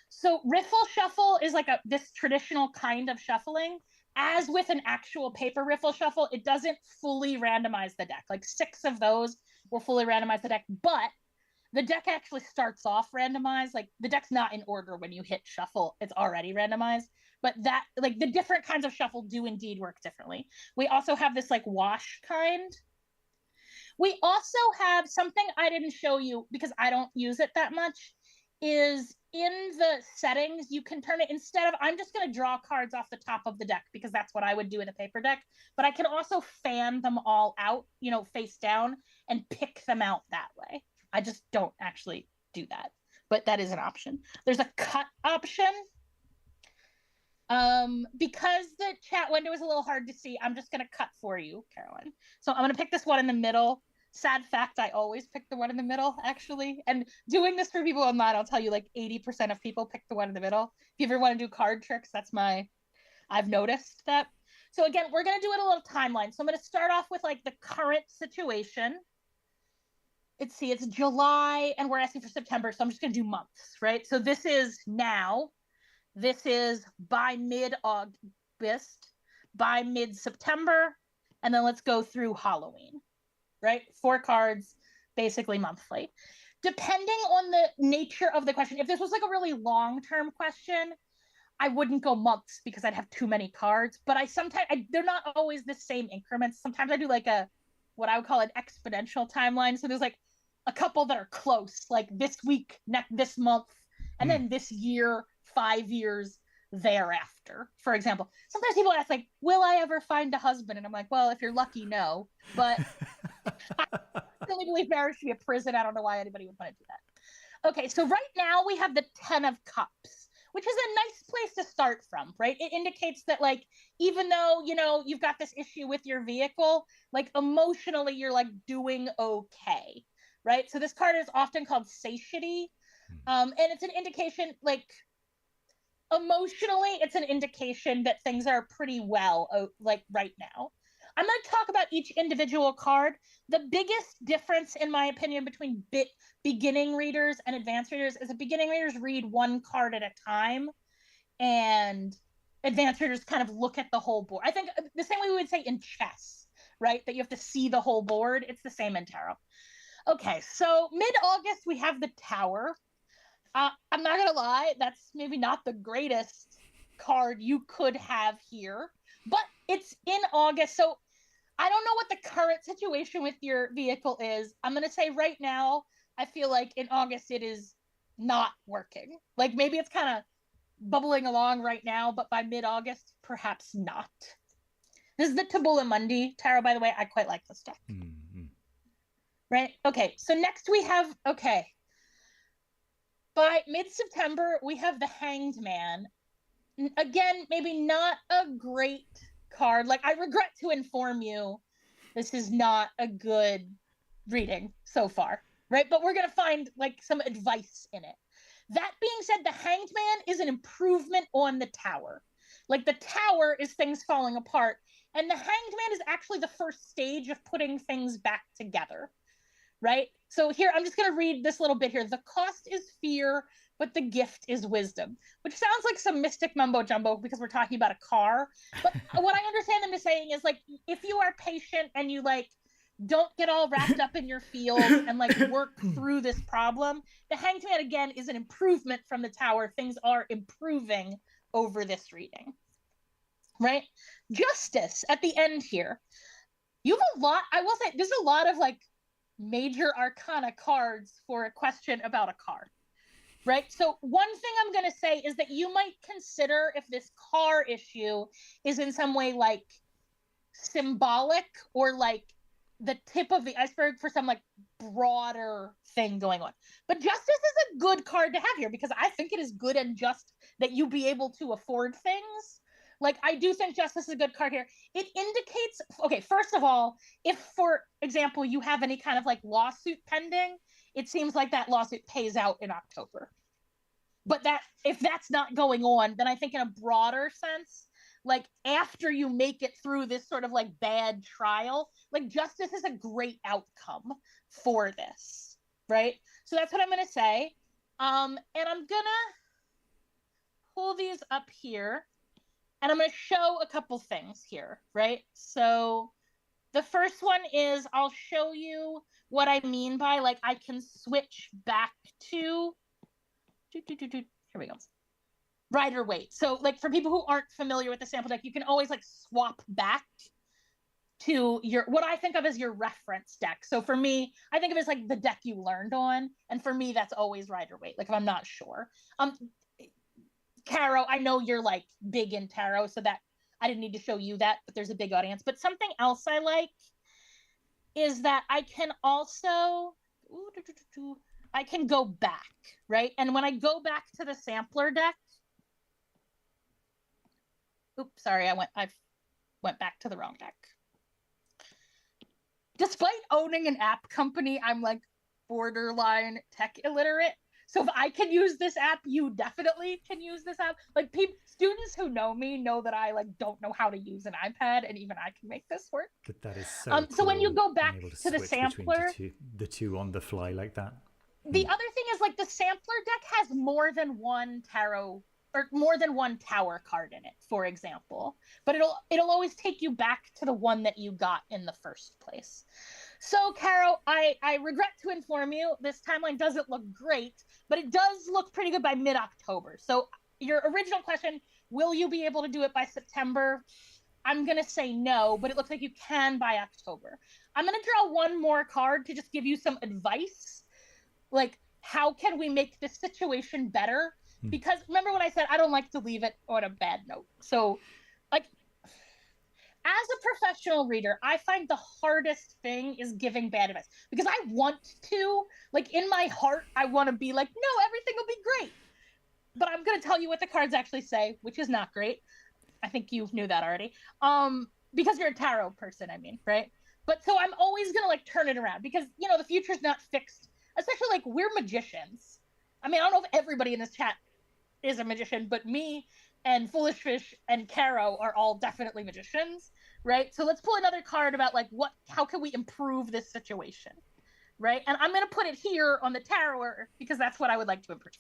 So riffle shuffle is like this traditional kind of shuffling. As with an actual paper riffle shuffle, it doesn't fully randomize the deck. Like 6 of those will fully randomize the deck, but the deck actually starts off randomized. Like the deck's not in order when you hit shuffle, it's already randomized. But that, like the different kinds of shuffle do indeed work differently. We also have this like wash kind. We also have something I didn't show you because I don't use it that much, is in the settings, you can turn it, instead of, I'm just going to draw cards off the top of the deck because that's what I would do in a paper deck, but I can also fan them all out, face down and pick them out that way. I just don't actually do that, but that is an option. There's a cut option. Because the chat window is a little hard to see, I'm just going to cut for you, Caroline. So I'm going to pick this one in the middle. Sad fact, I always pick the one in the middle, actually. And doing this for people online, I'll tell you, like 80% of people pick the one in the middle. If you ever want to do card tricks, I've noticed that. So again, we're going to do it a little timeline. So I'm going to start off with like the current situation. It's July and we're asking for September. So I'm just going to do months, right? So this is now. This is by mid-August, by mid-September, and then let's go through Halloween, right? 4 cards, basically monthly. Depending on the nature of the question, if this was like a really long-term question, I wouldn't go months because I'd have too many cards, but they're not always the same increments. Sometimes I do like what I would call an exponential timeline. So there's like a couple that are close, like this week, this month, and then this year, 5 years thereafter, for example. Sometimes people ask like, will I ever find a husband? And I'm like, well, if you're lucky, no. But really believe marriage should be a prison. I don't know why anybody would want to do that. Okay, so right now we have the 10 of Cups, which is a nice place to start from, right? It indicates that, like, even though, you know, you've got this issue with your vehicle, like, emotionally, you're, like, doing okay, right? So this card is often called satiety. And it's an indication, like, emotionally, it's an indication that things are pretty well, like, right now. I'm going to talk about each individual card. The biggest difference, in my opinion, between beginning readers and advanced readers is that beginning readers read one card at a time, and advanced readers kind of look at the whole board. I think the same way we would say in chess, right? That you have to see the whole board. It's the same in tarot. Okay, so mid-August, we have the Tower. I'm not going to lie, that's maybe not the greatest card you could have here, but it's in August, so I don't know what the current situation with your vehicle is. I'm going to say right now, I feel like in August it is not working. Like, maybe it's kind of bubbling along right now, but by mid-August, perhaps not. This is the Tabula Mundi tarot, by the way. I quite like this deck. Mm-hmm. Right? Okay, so next we have, okay, by mid-September, we have the Hanged Man. Again, maybe not a great card. Like, I regret to inform you, this is not a good reading so far, right? But we're going to find, like, some advice in it. That being said, the Hanged Man is an improvement on the Tower. Like, the Tower is things falling apart, and the Hanged Man is actually the first stage of putting things back together, right? So here, I'm just going to read this little bit here. The cost is fear, but the gift is wisdom, which sounds like some mystic mumbo jumbo because we're talking about a car. But what I understand them to saying is, like, if you are patient and you, like, don't get all wrapped up in your field and, like, work through this problem, the Hanged Man, again, is an improvement from the Tower. Things are improving over this reading, right? Justice at the end here. You have a lot, I will say, there's a lot of, like, major arcana cards for a question about a card, right? So one thing I'm going to say is that you might consider if this car issue is in some way, like, symbolic or, like, the tip of the iceberg for some, like, broader thing going on. But justice is a good card to have here because I think it is good and just that you be able to afford things. Like, I do think justice is a good card here. It indicates, okay, first of all, if, for example, you have any kind of, like, lawsuit pending, it seems like that lawsuit pays out in October. But that, if that's not going on, then I think in a broader sense, like, after you make it through this sort of, like, bad trial, like, justice is a great outcome for this, right? So that's what I'm going to say. And I'm going to pull these up here. And I'm going to show a couple things here, right? So the first one is I'll show you what I mean by, like, I can switch back to, here we go, rider weight. So, like, for people who aren't familiar with the sample deck, you can always, like, swap back to your, what I think of as your reference deck. So for me, I think of it as, like, the deck you learned on. And for me, that's always rider weight, like, if I'm not sure. Tarot, I know you're, like, big in tarot, so that I didn't need to show you that, but there's a big audience. But something else I like is that I can also, I can go back, right? And when I go back to the sampler deck, oops, sorry, I went back to the wrong deck. Despite owning an app company, I'm, like, borderline tech illiterate. So if I can use this app, you definitely can use this app. Like, students who know me know that I, like, don't know how to use an iPad, and even I can make this work. But that is so cool, so when you go back to the sampler, the two on the fly like that. The other thing is, like, the sampler deck has more than one tarot or more than one tower card in it, for example. But it'll always take you back to the one that you got in the first place. So, Caro, I regret to inform you, this timeline doesn't look great, but it does look pretty good by mid-October. So your original question, will you be able to do it by September? I'm going to say no, but it looks like you can by October. I'm going to draw one more card to just give you some advice. Like, how can we make this situation better? Because remember when I said I don't like to leave it on a bad note. So, like, as a professional reader, I find the hardest thing is giving bad advice, because I want to, like, in my heart, I want to be like, no, everything will be great. But I'm going to tell you what the cards actually say, which is not great. I think you knew that already. Because you're a tarot person, I mean, right? But so I'm always going to like turn it around, because, you know, the future's not fixed, especially like we're magicians. I mean, I don't know if everybody in this chat is a magician, but me and Foolish Fish and Caro are all definitely magicians, right? So let's pull another card about like how can we improve this situation, right? And I'm going to put it here on the tarot because that's what I would like to improve.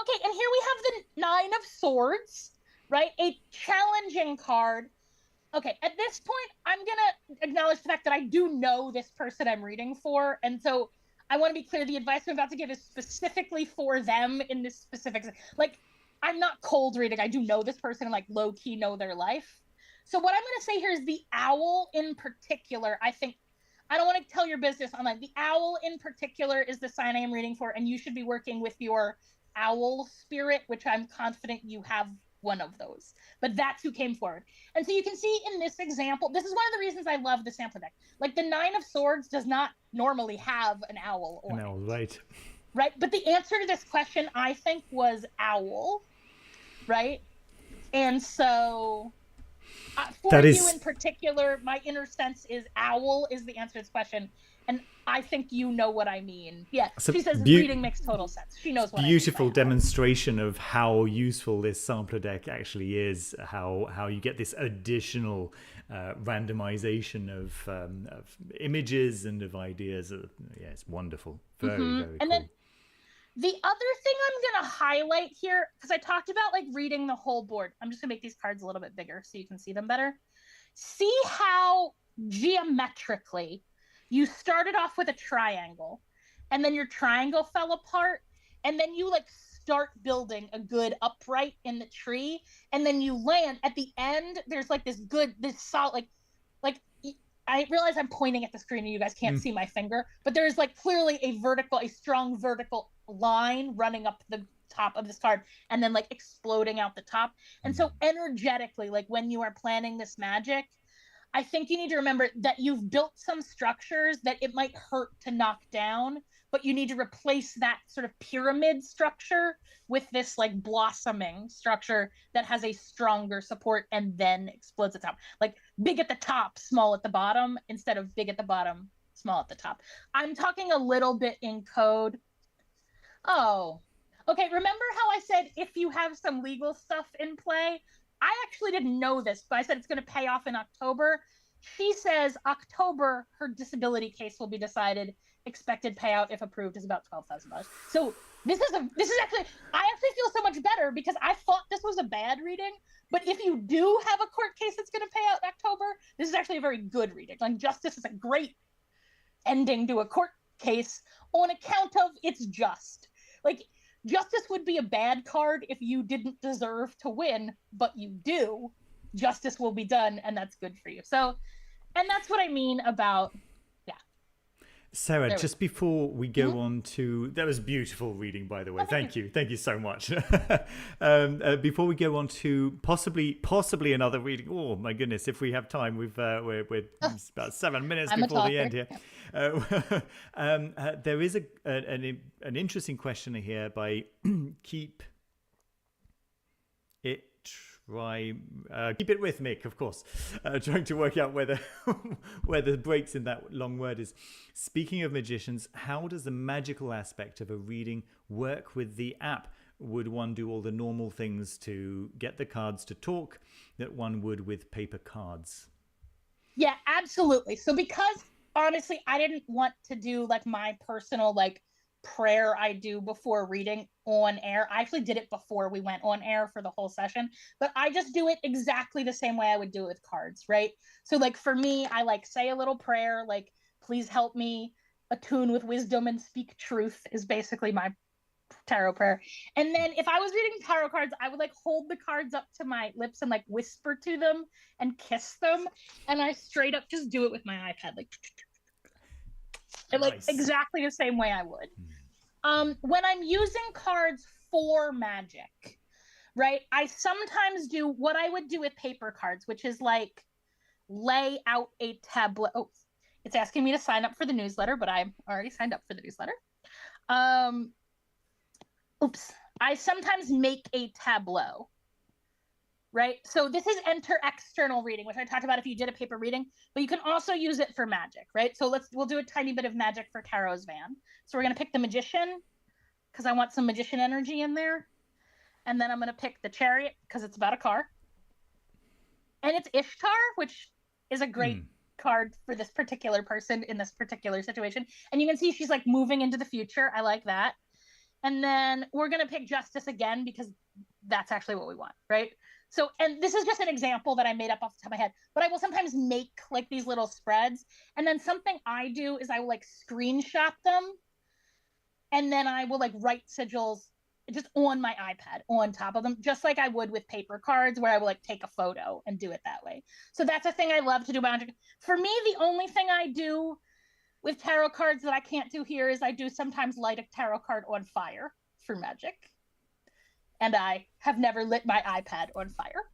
Okay, and here we have the Nine of Swords, right? A challenging card. Okay, at this point, I'm going to acknowledge the fact that I do know this person I'm reading for, and so I want to be clear, the advice I'm about to give is specifically for them in this specific, like, I'm not cold reading. I do know this person and like low key know their life. So what I'm going to say here is the owl in particular, I think, I don't want to tell your business online. The owl in particular is the sign I am reading for, and you should be working with your owl spirit, which I'm confident you have one of those, but that's who came forward. And so you can see in this example, this is one of the reasons I love the sample deck. Like the Nine of Swords does not normally have an owl on right? Right, but the answer to this question, I think, was owl, right? And so for you in particular, my inner sense is owl is the answer to this question. And I think you know what I mean. Yeah, so she says reading makes total sense. She knows what I mean. Beautiful demonstration of how useful this sampler deck actually is, how you get this additional randomization of images and of ideas. Yeah, it's wonderful. Very, very cool. And then the other thing I'm going to highlight here, because I talked about like reading the whole board. I'm just going to make these cards a little bit bigger so you can see them better. See how geometrically you started off with a triangle, and then your triangle fell apart, and then you like start building a good upright in the tree, and then you land at the end. There's like this solid, like I realize I'm pointing at the screen and you guys can't see my finger, but there's like clearly a strong vertical line running up the top of this card and then like exploding out the top. And so energetically, like when you are planning this magic, I think you need to remember that you've built some structures that it might hurt to knock down, but you need to replace that sort of pyramid structure with this like blossoming structure that has a stronger support and then explodes at the top. Like big at the top, small at the bottom, instead of big at the bottom, small at the top. I'm talking a little bit in code. Oh, okay. Remember how I said if you have some legal stuff in play? I actually didn't know this, but I said it's going to pay off in October. She says October, her disability case will be decided. Expected payout, if approved, is about $12,000. So this is actually, I actually feel so much better because I thought this was a bad reading. But if you do have a court case that's going to pay out in October, this is actually a very good reading. Like justice is a great ending to a court case on account of it's just. Like justice would be a bad card if you didn't deserve to win, but you do. Justice will be done, and that's good for you. So, and that's what I mean about, Sarah, just before we go on to, that was beautiful reading, by the way. Thank you so much. Before we go on to possibly another reading. Oh my goodness, if we have time, we're about 7 minutes before the end here. There is an interesting question here by Keep It With Mick, of course, trying to work out where the breaks in that long word is. Speaking of magicians, how does the magical aspect of a reading work with the app? Would one do all the normal things to get the cards to talk that one would with paper cards? Yeah, absolutely. So because honestly, I didn't want to do like my personal like prayer I do before reading on air. I actually did it before we went on air for the whole session, but I just do it exactly the same way I would do it with cards, right? So like for me, I like say a little prayer, like please help me attune with wisdom and speak truth is basically my tarot prayer. And then if I was reading tarot cards, I would like hold the cards up to my lips and like whisper to them and kiss them. And I straight up just do it with my iPad, like like exactly the same way I would. When I'm using cards for magic, right? I sometimes do what I would do with paper cards, which is like lay out a tableau. Oh, it's asking me to sign up for the newsletter, but I'm already signed up for the newsletter. Oops. I sometimes make a tableau, right? So this is enter external reading, which I talked about if you did a paper reading, but you can also use it for magic, right? So we'll do a tiny bit of magic for Caro's van. So we're going to pick the magician because I want some magician energy in there. And then I'm going to pick the chariot because it's about a car. And it's Ishtar, which is a great card for this particular person in this particular situation. And you can see she's like moving into the future. I like that. And then we're going to pick justice again because that's actually what we want, right? So, and this is just an example that I made up off the top of my head, but I will sometimes make like these little spreads. And then something I do is I will like screenshot them. And then I will like write sigils just on my iPad on top of them, just like I would with paper cards where I will like take a photo and do it that way. So that's a thing I love to do. For me, the only thing I do with tarot cards that I can't do here is I do sometimes light a tarot card on fire for magic. And I have never lit my iPad on fire.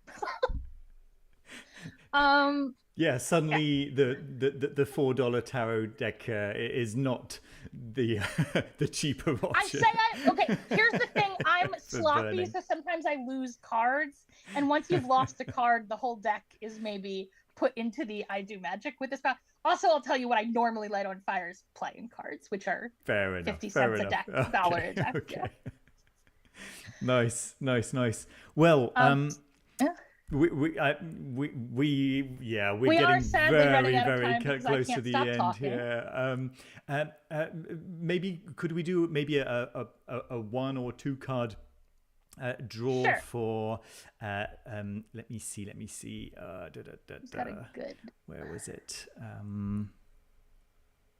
Yeah, suddenly the $4 tarot deck is not the the cheaper option. Okay, here's the thing. I'm sloppy, so sometimes I lose cards. And once you've lost a card, the whole deck is maybe put into the I do magic with this spell. Also, I'll tell you what I normally light on fire is playing cards, which are 50 cents a deck, $1 a deck. Okay. Yeah. Nice. Well, we're getting very close to the end here. Maybe could we do a 1 or 2 card draw for let me see good. Where was it?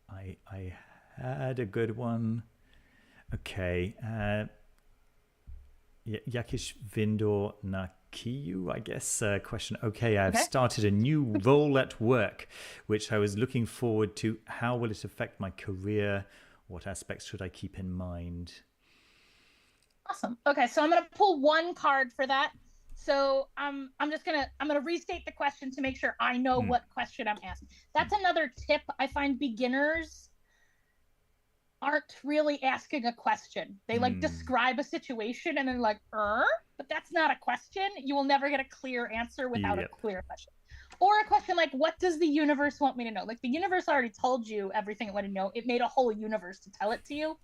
I had a good one. Okay. Yakish Vindor Nakiyu, I guess, question. Okay, I've started a new role at work, which I was looking forward to. How will it affect my career? What aspects should I keep in mind? Awesome. Okay, so I'm going to pull 1 card for that. So I'm gonna restate the question to make sure I know what question I'm asking. That's another tip. I find beginners aren't really asking a question. They like describe a situation and then like, but that's not a question. You will never get a clear answer without a clear question. Or a question like, what does the universe want me to know? Like the universe already told you everything it wanted to know. It made a whole universe to tell it to you.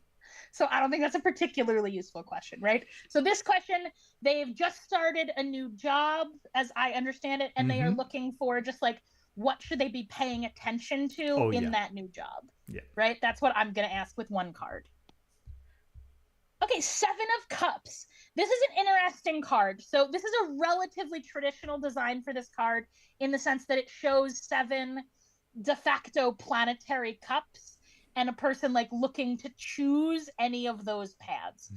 So I don't think that's a particularly useful question, right? So this question, they've just started a new job, as I understand it, and they are looking for just like, what should they be paying attention to in that new job? Yeah. Right? That's what I'm going to ask with 1 card. Okay, 7 of Cups. This is an interesting card. So this is a relatively traditional design for this card in the sense that it shows 7 de facto planetary cups and a person like looking to choose any of those paths.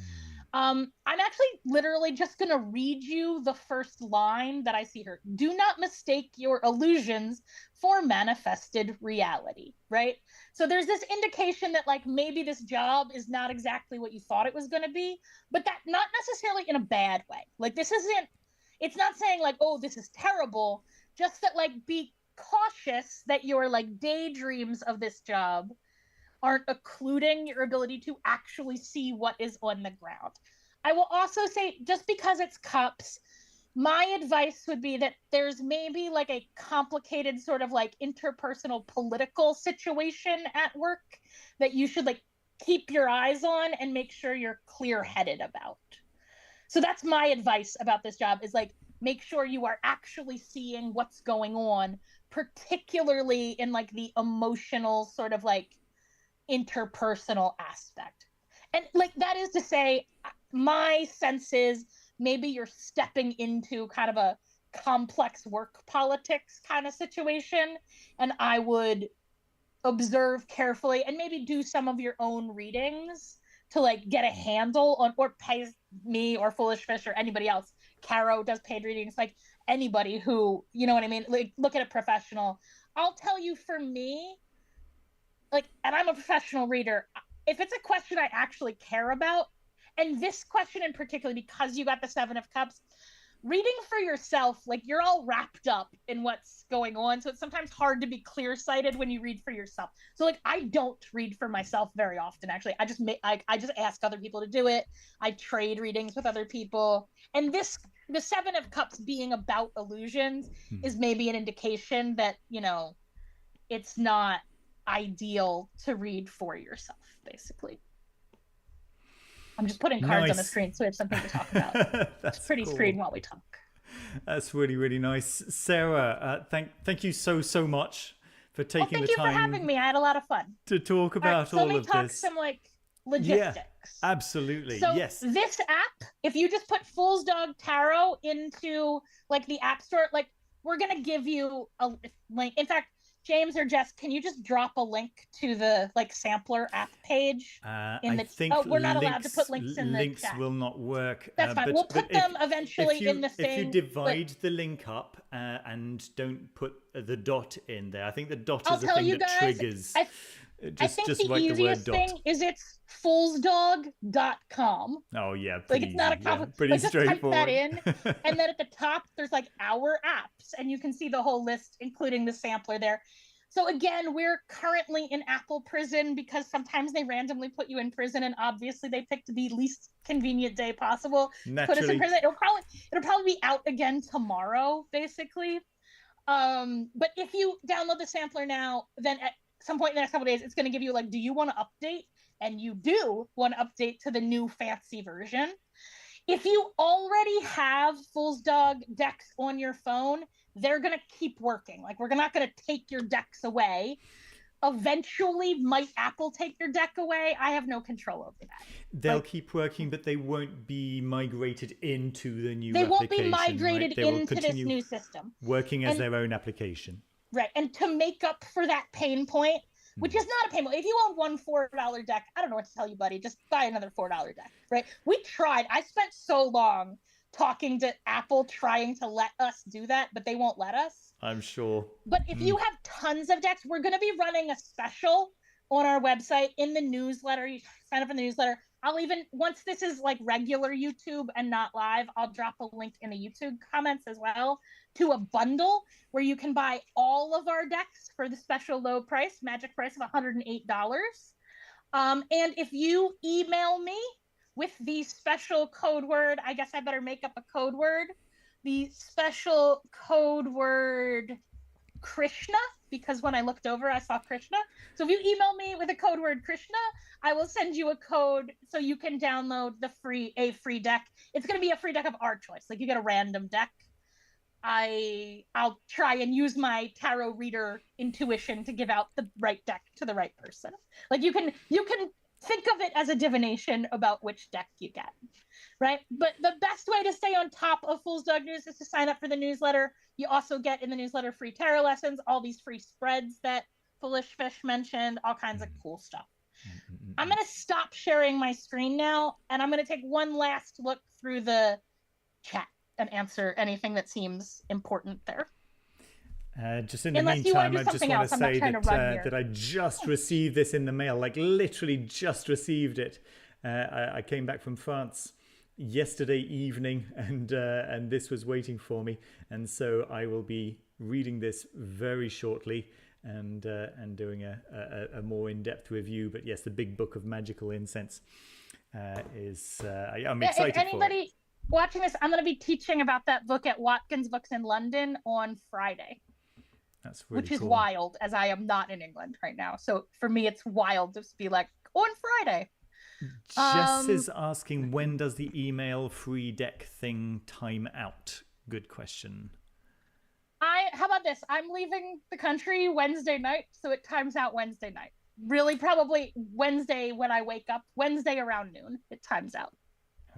I'm actually literally just going to read you the first line that I see here. Do not mistake your illusions for manifested reality, right? So there's this indication that like maybe this job is not exactly what you thought it was going to be, but that not necessarily in a bad way. Like it's not saying like, oh, this is terrible, just that like be cautious that your like daydreams of this job aren't occluding your ability to actually see what is on the ground. I will also say, just because it's cups, my advice would be that there's maybe like a complicated sort of like interpersonal political situation at work that you should like keep your eyes on and make sure you're clear-headed about. So that's my advice about this job is like, make sure you are actually seeing what's going on, particularly in like the emotional sort of like interpersonal aspect. And like that is to say, my sense is maybe you're stepping into kind of a complex work politics kind of situation, and I would observe carefully and maybe do some of your own readings to like get a handle on, or pay me or Foolish Fish or anybody else. Caro does paid readings, like anybody who, you know what I mean, like look at a professional. I'll tell you, for me, like, and I'm a professional reader, if it's a question I actually care about And this question in particular, because you got the Seven of Cups, reading for yourself, like you're all wrapped up in what's going on, so it's sometimes hard to be clear-sighted when you read for yourself. So like I don't read for myself very often, actually. I just ask other people to do it. I trade readings with other people, and the Seven of Cups being about illusions is maybe an indication that, you know, it's not ideal to read for yourself, basically. I'm just putting cards on the screen so we have something to talk about. That's pretty cool. Screen while we talk. That's really, really nice. Sarah, thank you so much for taking the time. Thank you for having me. I had a lot of fun. To talk about all of this. So let me talk some like logistics. Yeah, absolutely. So yes. This app, if you just put Fool's Dog Tarot into like the App Store, like we're going to give you a link. In fact, James or Jess, can you just drop a link to the like sampler app page? I think we're not allowed to put links in the links chat. Will not work. That's fine. We'll put them eventually in the thing. If you divide the link up and don't put the dot in there, I think the dot is the thing that triggers. I think the easiest thing is it's foolsdog.com. Oh yeah, like it's not a pretty Just type straightforward. that in, and then at the top there's like our apps, and you can see the whole list, including the sampler there. So again, we're currently in Apple prison because sometimes they randomly put you in prison, and obviously they picked the least convenient day possible to put us in prison. It'll probably be out again tomorrow, basically. But if you download the sampler now, then at some point in the next couple of days, it's going to give you like, do you want to update? And you do want to update to the new fancy version. If you already have Fool's Dog decks on your phone, they're going to keep working. Like, we're not going to take your decks away. Eventually, might Apple take your deck away? I have no control over that. They'll keep working, but they won't be migrated into the new application. They won't be migrated into this new system. Working as their own application. Right. And to make up for that pain point, which is not a pain point. If you own one $4 deck, I don't know what to tell you, buddy. Just buy another $4 deck, right? We tried. I spent so long talking to Apple trying to let us do that, but they won't let us. I'm sure. But if you have tons of decks, we're going to be running a special on our website in the newsletter. You sign up for the newsletter. I'll even, once this is like regular YouTube and not live, I'll drop a link in the YouTube comments as well to a bundle where you can buy all of our decks for the special low price, magic price of $108. And if you email me with the special code word, I guess I better make up a code word, the special code word Krishna, because when I looked over, I saw Krishna. So if you email me with a code word Krishna, I will send you a code so you can download a free deck. It's going to be a free deck of our choice. Like, you get a random deck. I'll try and use my tarot reader intuition to give out the right deck to the right person. Like, you can think of it as a divination about which deck you get, right? But the best way to stay on top of Fool's Dog News is to sign up for the newsletter. You also get in the newsletter free tarot lessons, all these free spreads that Foolish Fish mentioned, all kinds of cool stuff. I'm going to stop sharing my screen now, and I'm going to take one last look through the chat and answer anything that seems important there. Just in the meantime, I just want to say that I just received this in the mail, like literally just received it. I came back from France yesterday evening, and this was waiting for me, and so I will be reading this very shortly and doing a more in-depth review. But yes, the Big Book of Magical Incense is I'm excited for it. Watching this, I'm going to be teaching about that book at Watkins Books in London on Friday. That's really which is cool. wild, as I am not in England right now. So for me, it's wild to be like, on Friday. Jess is asking, when does the email free deck thing time out? Good question. How about this? I'm leaving the country Wednesday night, so it times out Wednesday night. Really, probably Wednesday when I wake up, Wednesday around noon, it times out.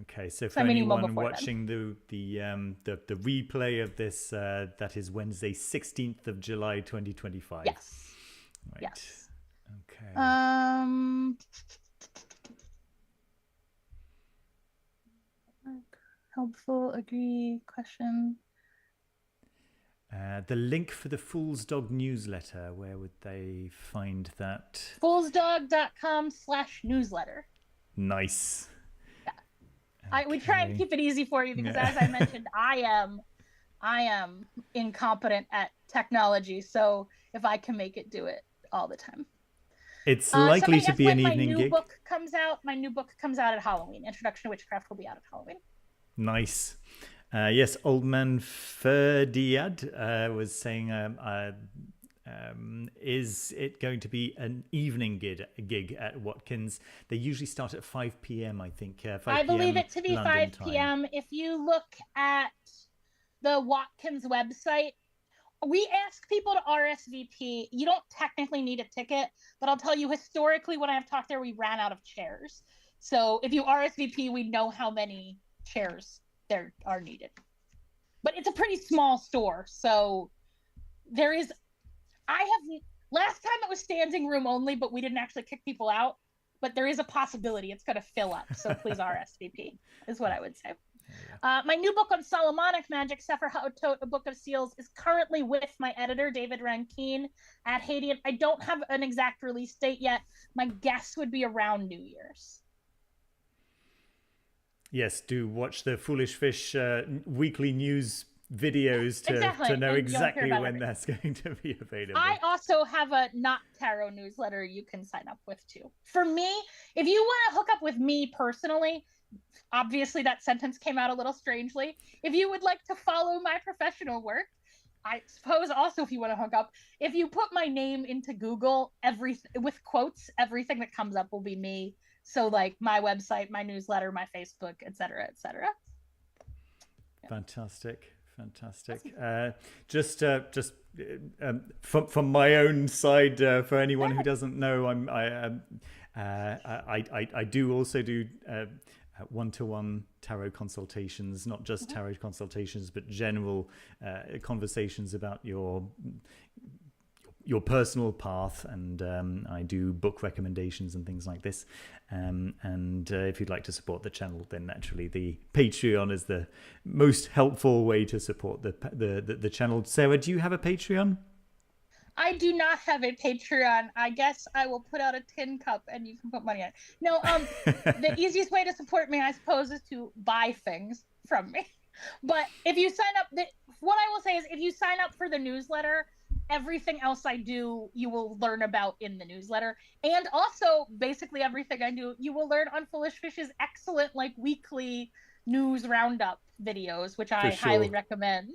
Okay, so for anyone watching the replay of this, that is Wednesday, 16th of July, 2025. Yes. Right. Yes. Okay. Helpful, agree, question. The link for the Fool's Dog newsletter, where would they find that? Foolsdog.com/newsletter. Nice. Yeah. We try and keep it easy for you because, as I mentioned, I am incompetent at technology. So if I can make it, do it all the time. It's likely to be an evening gig. My new book comes out at Halloween. Introduction to Witchcraft will be out at Halloween. Nice. Yes, Old Man Ferdiad was saying, is it going to be an evening gig at Watkins? They usually start at 5 p.m., I think. 5 I believe it to be London 5 p.m. Time. If you look at the Watkins website, we ask people to RSVP. You don't technically need a ticket, but I'll tell you, historically, when I've talked there, we ran out of chairs. So if you RSVP, we know how many chairs there are needed. But it's a pretty small store, so there is. Last time it was standing room only, but we didn't actually kick people out. But there is a possibility it's going to fill up, so please RSVP is what I would say. My new book on Solomonic magic, Sefer HaOtot, A Book of Seals, is currently with my editor, David Rankine, at Hadean. I don't have an exact release date yet. My guess would be around New Year's. Yes, do watch the Foolish Fish weekly news videos to know exactly when that's going to be available. I also have a Not Tarot newsletter you can sign up with too. For me, if you want to hook up with me personally, obviously that sentence came out a little strangely. If you would like to follow my professional work, I suppose also if you want to hook up, if you put my name into Google, with quotes, everything that comes up will be me. So like my website, my newsletter, my Facebook, etc., etc. Fantastic. Just from my own side, for anyone who doesn't know, I do also do one-to-one tarot consultations, not just tarot consultations, but general conversations about your personal path, and I do book recommendations and things like this. And if you'd like to support the channel, then naturally the Patreon is the most helpful way to support the channel. Sarah, do you have a Patreon? I do not have a Patreon. I guess I will put out a tin cup and you can put money on it. No, the easiest way to support me, I suppose, is to buy things from me. But if you sign up, what I will say is if you sign up for the newsletter, everything else I do, you will learn about in the newsletter. And also, basically everything I do, you will learn on Foolish Fish's excellent, weekly news roundup videos, which I highly recommend.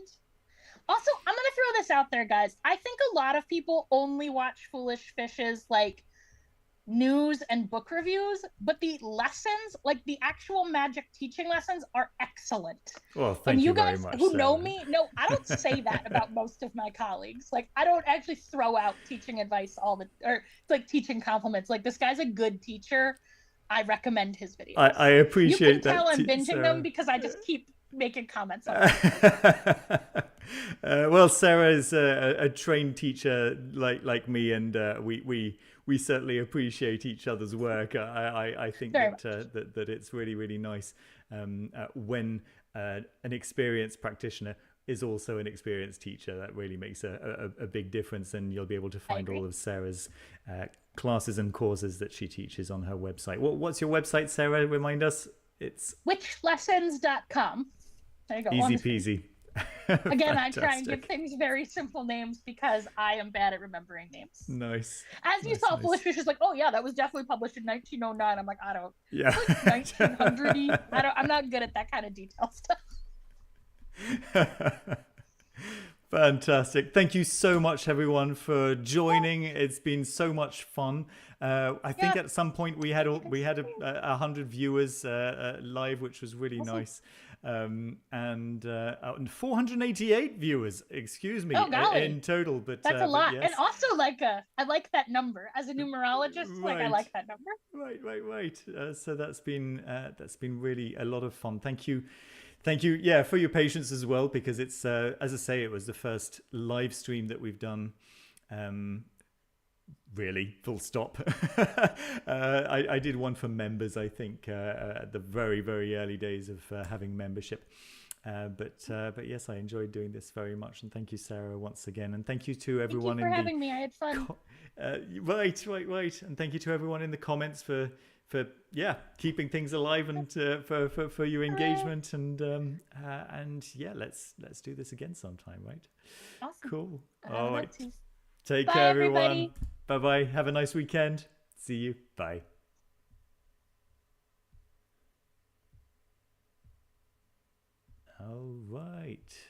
Also, I'm going to throw this out there, guys. I think a lot of people only watch Foolish Fish's, news and book reviews, but the lessons, the actual magic teaching lessons, are excellent. Well, thank you very much. And you guys who know me, I don't say that about most of my colleagues. I don't actually throw out teaching advice teaching compliments. This guy's a good teacher. I recommend his videos. I appreciate that. You can tell I'm binging them because I just keep making comments on it. Well, Sarah is a trained teacher like me, and we certainly appreciate each other's work. I think that it's really, really nice when an experienced practitioner is also an experienced teacher. That really makes a big difference, and you'll be able to find all of Sarah's classes and courses that she teaches on her website. What's your website, Sarah? Remind us. It's witchlessons.com. There you go. Easy peasy. Again, I try and give things very simple names because I am bad at remembering names. Nice. As you saw, Foolish Fish is oh yeah, that was definitely published in 1909. I'm I don't. Yeah. 1900-y. I'm not good at that kind of detail stuff. Fantastic. Thank you so much, everyone, for joining. It's been so much fun. I think at some point we had 100 viewers live, which was really nice. And 488 viewers, excuse me, in total. But that's a lot. Yes. And also, I like that number as a numerologist. Right. I like that number. Right. So that's been really a lot of fun. Thank you. Yeah, for your patience as well, because it's as I say, it was the first live stream that we've done. Really, full stop. I did one for members, I think, at the very, very early days of having membership. But yes, I enjoyed doing this very much, and thank you, Sarah, once again, and thank you to everyone. Thank you for having me. I had fun. Right, and thank you to everyone in the comments for for keeping things alive, and for your engagement, and yeah, let's do this again sometime, right? Awesome. Cool. I All would right. love to. Take Bye, care, everybody. everyone. Bye bye. Have a nice weekend. See you. Bye. All right.